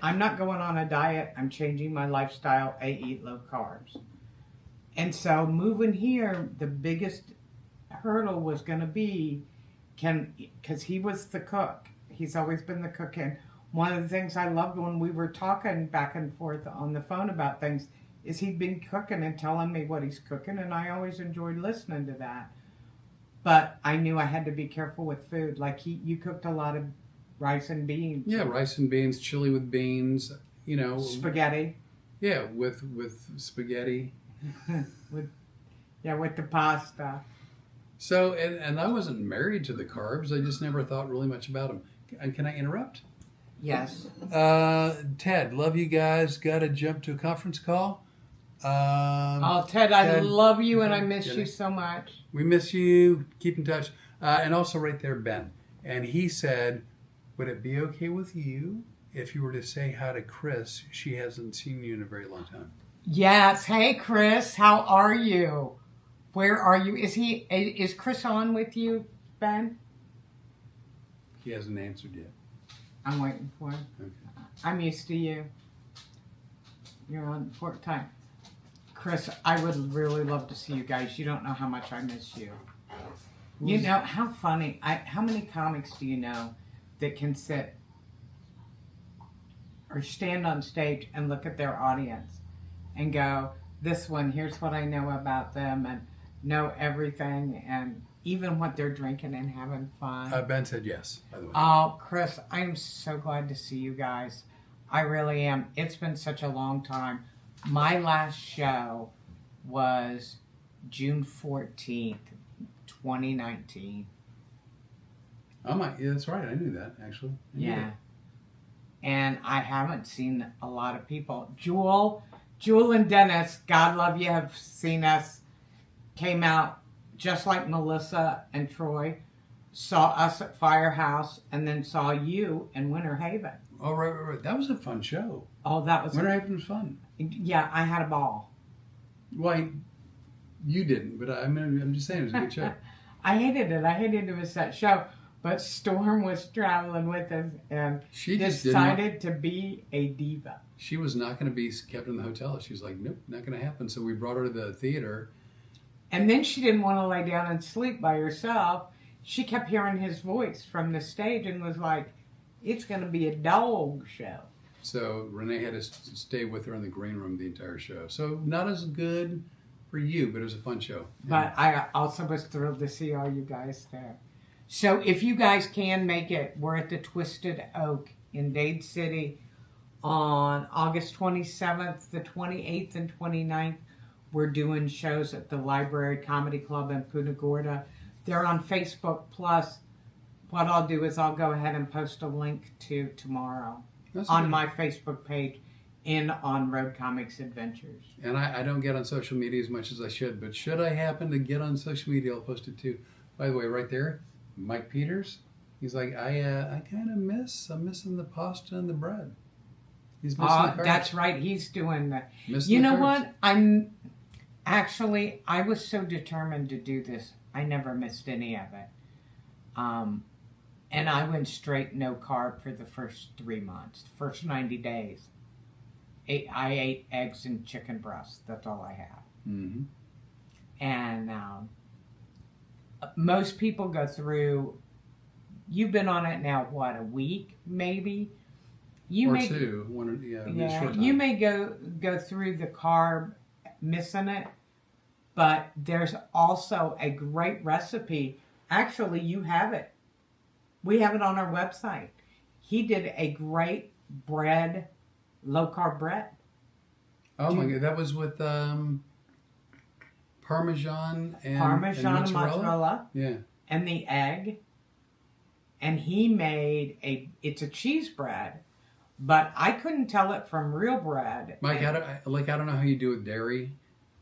I'm not going on a diet. I'm changing my lifestyle. I eat low carbs. And so moving here, the biggest hurdle was going to be, because he was the cook. He's always been the cook. And one of the things I loved when we were talking back and forth on the phone about things is he'd been cooking and telling me what he's cooking. And I always enjoyed listening to that. But I knew I had to be careful with food. Like you cooked a lot of rice and beans. Yeah, rice and beans, chili with beans, Spaghetti. Yeah, with spaghetti. with the pasta. So, and I wasn't married to the carbs. I just never thought really much about them. And can I interrupt? Yes. Ted, love you guys. Got to jump to a conference call. Ted, I love you and I miss you so much. We miss you. Keep in touch. And also right there, Ben. And he said, would it be okay with you if you were to say hi to Chris, she hasn't seen you in a very long time. Yes. Hey, Chris. How are you? Where are you? Is Chris on with you, Ben? He hasn't answered yet. I'm waiting for him. Okay. I'm used to you. You're on port time. Chris, I would really love to see you guys. You don't know how much I miss you. You know, how funny. How many comics do you know that can sit or stand on stage and look at their audience and go, this one, here's what I know about them, and know everything, and even what they're drinking and having fun. Ben said yes, by the way. Oh, Chris, I am so glad to see you guys. I really am. It's been such a long time. My last show was June 14th, 2019. Yeah, that's right. I knew that, actually. Yeah. And I haven't seen a lot of people. Jewel and Dennis, God love you, have seen us. Came out just like Melissa and Troy. Saw us at Firehouse, and then saw you in Winter Haven. Oh, right. That was a fun show. Oh, that was... Winter Haven was fun. Yeah, I had a ball. Well, you didn't, but I'm just saying it was a good show. I hated it. I hated to miss that show. But Storm was traveling with us and She decided to be a diva. She was not going to be kept in the hotel. She was like, nope, not going to happen. So we brought her to the theater. And then she didn't want to lay down and sleep by herself. She kept hearing his voice from the stage and was like, it's going to be a dog show. So Rene had to stay with her in the green room the entire show. So not as good for you, but it was a fun show. But I also was thrilled to see all you guys there. So if you guys can make it, we're at the Twisted Oak in Dade City on August 27th, the 28th, and 29th. We're doing shows at the Library Comedy Club in Punta Gorda. They're on Facebook. Plus, what I'll do is I'll go ahead and post a link to tomorrow on my Facebook page on Road Comics Adventures. And I don't get on social media as much as I should, but should I happen to get on social media, I'll post it too. By the way, right there, Mike Peters, he's like, I'm missing the pasta and the bread. He's missing the carbs. That's right. He's doing that. Missing you the know carbs. what? I was so determined to do this. I never missed any of it. And I went straight no carb for the first 3 months, the first 90 days. I ate eggs and chicken breasts. That's all I had. Mm-hmm. And most people go through. You've been on it now, what, a week, maybe? Two. Short time. You may go through the carb, missing it, but there's also a great recipe. Actually, you have it. We have it on our website. He did a great bread, low carb bread. Oh my God, that was with Parmesan and mozzarella. Yeah. And the egg. And he made it's a cheese bread, but I couldn't tell it from real bread. Mike, I don't know how you do with dairy,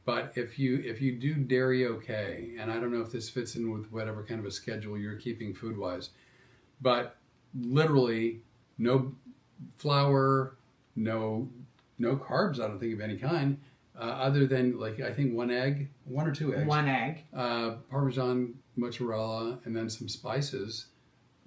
but if you do dairy okay, and I don't know if this fits in with whatever kind of a schedule you're keeping food wise, but literally no flour, no carbs. I don't think of any kind, other than I think one or two eggs. One egg. Parmesan, mozzarella, and then some spices.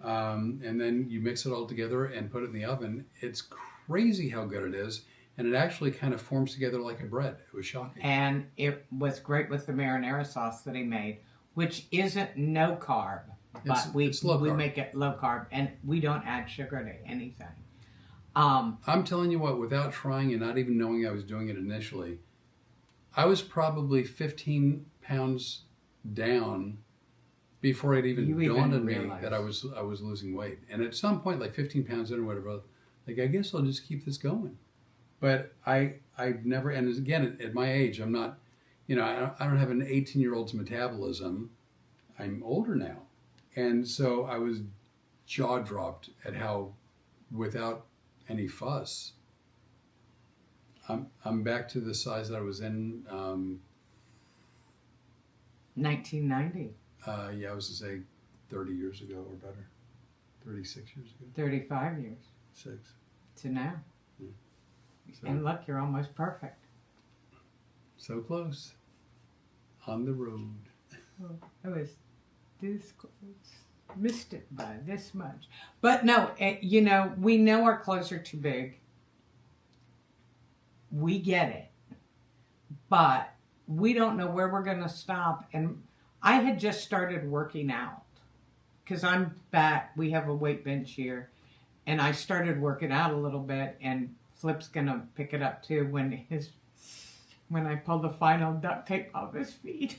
And then you mix it all together and put it in the oven. It's crazy how good it is. And it actually kind of forms together like a bread. It was shocking. And it was great with the marinara sauce that he made, which isn't no carb, but we make it low carb, and we don't add sugar to anything. I'm telling you what, without trying and not even knowing I was doing it initially, I was probably 15 pounds down before it even dawned on me that I was losing weight. And at some point, 15 pounds in or whatever, I guess I'll just keep this going. But I've never, and again, at my age, I'm not, I don't have an 18-year-old's metabolism. I'm older now. And so I was jaw-dropped at how, without any fuss, I'm back to the size that I was in. 1990. I was going to say 30 years ago or better. 36 years ago. 35 years. 6. to know. So, And look, you're almost perfect. so close. On the road. Oh, I was this close. Missed it by this much. But no, you know, we know our clothes are too big. We get it. But we don't know where we're going to stop. And I had just started working out. Because I'm back. We have a weight bench here. And I started working out a little bit. And Flip's going to pick it up too when I pull the final duct tape off his feet.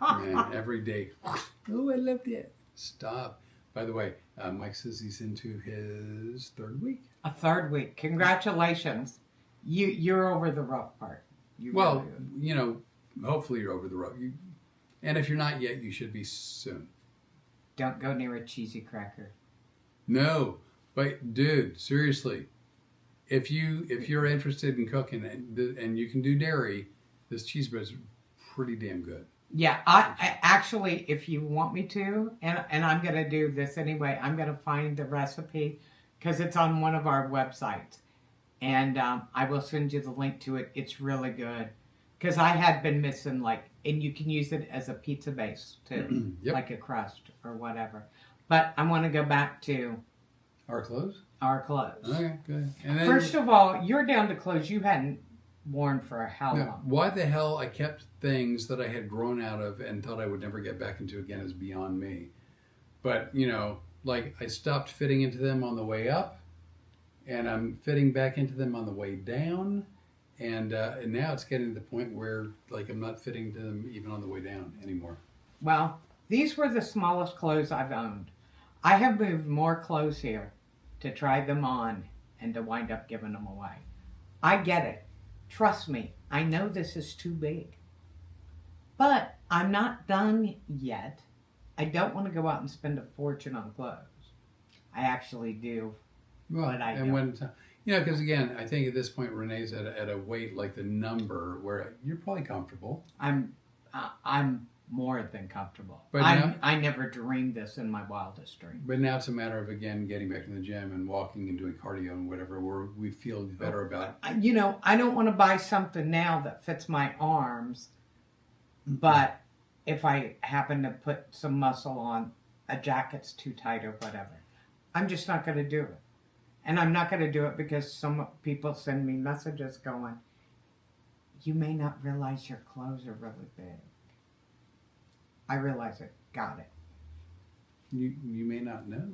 Man, every day. Oh, I love that. Stop. By the way, Mike says he's into his 3rd week. A 3rd week. Congratulations. You're over the rough part. Well, you know, hopefully you're over the road. And if you're not yet, you should be soon. Don't go near a cheesy cracker. No, but dude, seriously, if you're interested in cooking and you can do dairy, this cheese bread is pretty damn good. Yeah, I actually, if you want me to, and I'm going to do this anyway, I'm going to find the recipe because it's on one of our websites. And I will send you the link to it. It's really good. Because I had been missing, and you can use it as a pizza base too, Yep. like a crust or whatever. But I want to go back to Our clothes? our clothes. Okay, good. And then, First of all, you're down to clothes you hadn't worn for how long? why the hell I kept things that I had grown out of and thought I would never get back into again is beyond me. But, you know, like I stopped fitting into them on the way up, and I'm fitting back into them on the way down. And now it's getting to the point where, like, I'm not fitting to them even on the way down anymore. Well, these were the smallest clothes I've owned. I have moved more clothes here to try them on and to wind up giving them away. I get it. Trust me, I know this is too big. But I'm not done yet. I don't want to go out and spend a fortune on clothes. I actually do. Well, But I and don't. when, you know, because again, I think at this point Renee's at a weight like the number where you're probably comfortable. I'm more than comfortable. But now- I never dreamed this in my wildest dreams. But now it's a matter of, again, getting back in the gym and walking and doing cardio and whatever, where we feel better about it. You know, I don't want to buy something now that fits my arms, but if I happen to put some muscle on, a jacket's too tight or whatever, I'm just not going to do it. And I'm not going to do it because some people send me messages going, you may not realize your clothes are really big. I realize it. Got it. You may not know.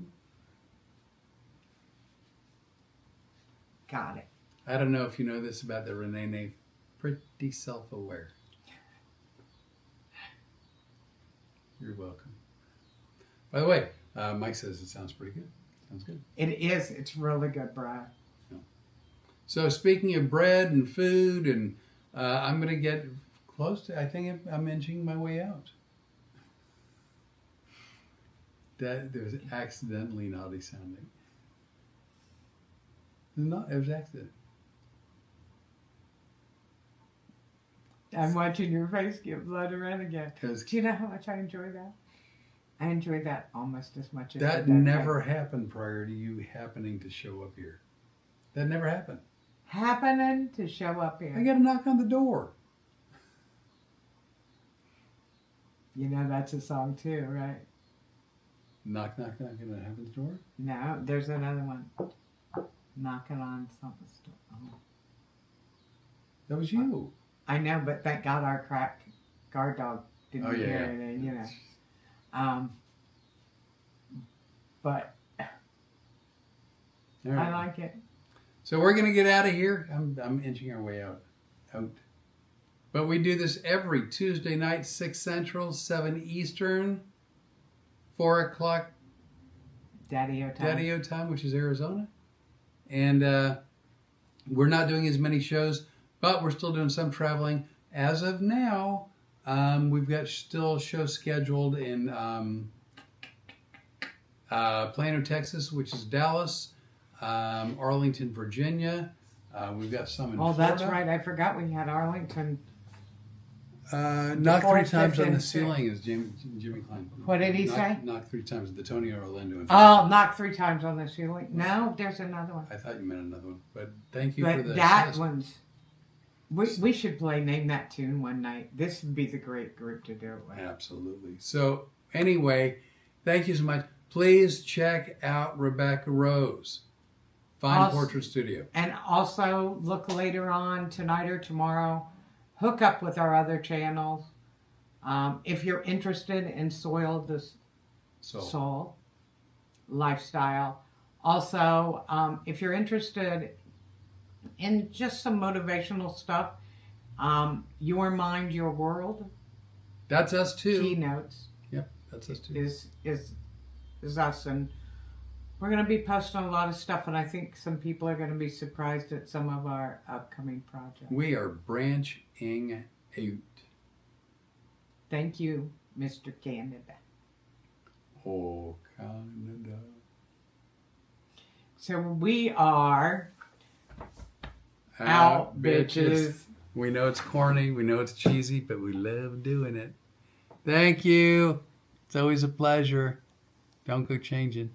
Got it. I don't know if you know this about the Renee, pretty self-aware. You're welcome. By the way, Mike says it sounds pretty good. Sounds good. It is. It's really good, Brad. So speaking of bread and food, and I'm going to get close to, I think I'm inching my way out. That was accidentally naughty sounding. No, it was accident. I'm watching your face get blood around again. 'Cause Do you know how much I enjoy that? I enjoy that almost as much as that the duct never tape. happened prior to you happening to show up here. That never happened. Happening to show up here. I got a knock on the door. You know that's a song too, right? Knock, knock, knock on the heaven's door. No, there's another one. Knocking on something's door. Oh. That was you. I know, but thank God our crack guard dog didn't Oh, yeah. hear it, and, you know. But All right. I like it. So we're gonna get out of here. I'm inching our way out. But we do this every Tuesday night, 6 Central, 7 Eastern, 4 o'clock Daddy-o time. Daddy-o time, which is Arizona. And we're not doing as many shows, but we're still doing some traveling. As of now, we've got still shows scheduled in Plano, Texas, which is Dallas, Arlington, Virginia. We've got some in Florida. That's right. I forgot we had Arlington. Knock three fourth, times fifth, on the and sixth. ceiling is Jimmy Klein. What did he say? Knock 3 times. The Tony Orlando. Oh, knock 3 times on the ceiling. No, there's another one. I thought you meant another one, but thank you for But the that assist. one's. We should name that tune one night. This would be the great group to do it with. Absolutely. So anyway, thank you so much. Please check out Rebecca Rose, Fine Portrait Studio. And also look later on tonight or tomorrow. Hook up with our other channels. If you're interested in soil lifestyle. Also, if you're interested in just some motivational stuff, Your Mind, Your World. That's us too. Keynotes. Yep, that's us too. Is us, and we're going to be posting a lot of stuff, and I think some people are going to be surprised at some of our upcoming projects. We are branching out. Thank you, Mr. Canada. Oh, Canada. So we are out, bitches. We know it's corny, we know it's cheesy, but we love doing it. Thank you. It's always a pleasure. Don't go changing.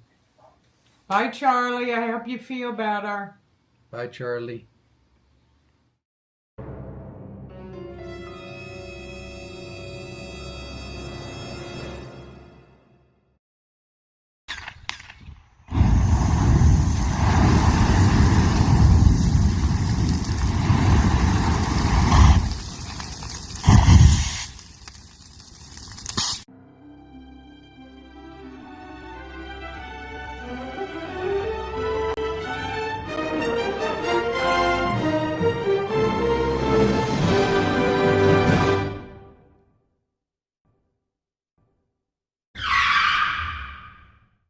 Bye, Charlie. I hope you feel better. Bye, Charlie.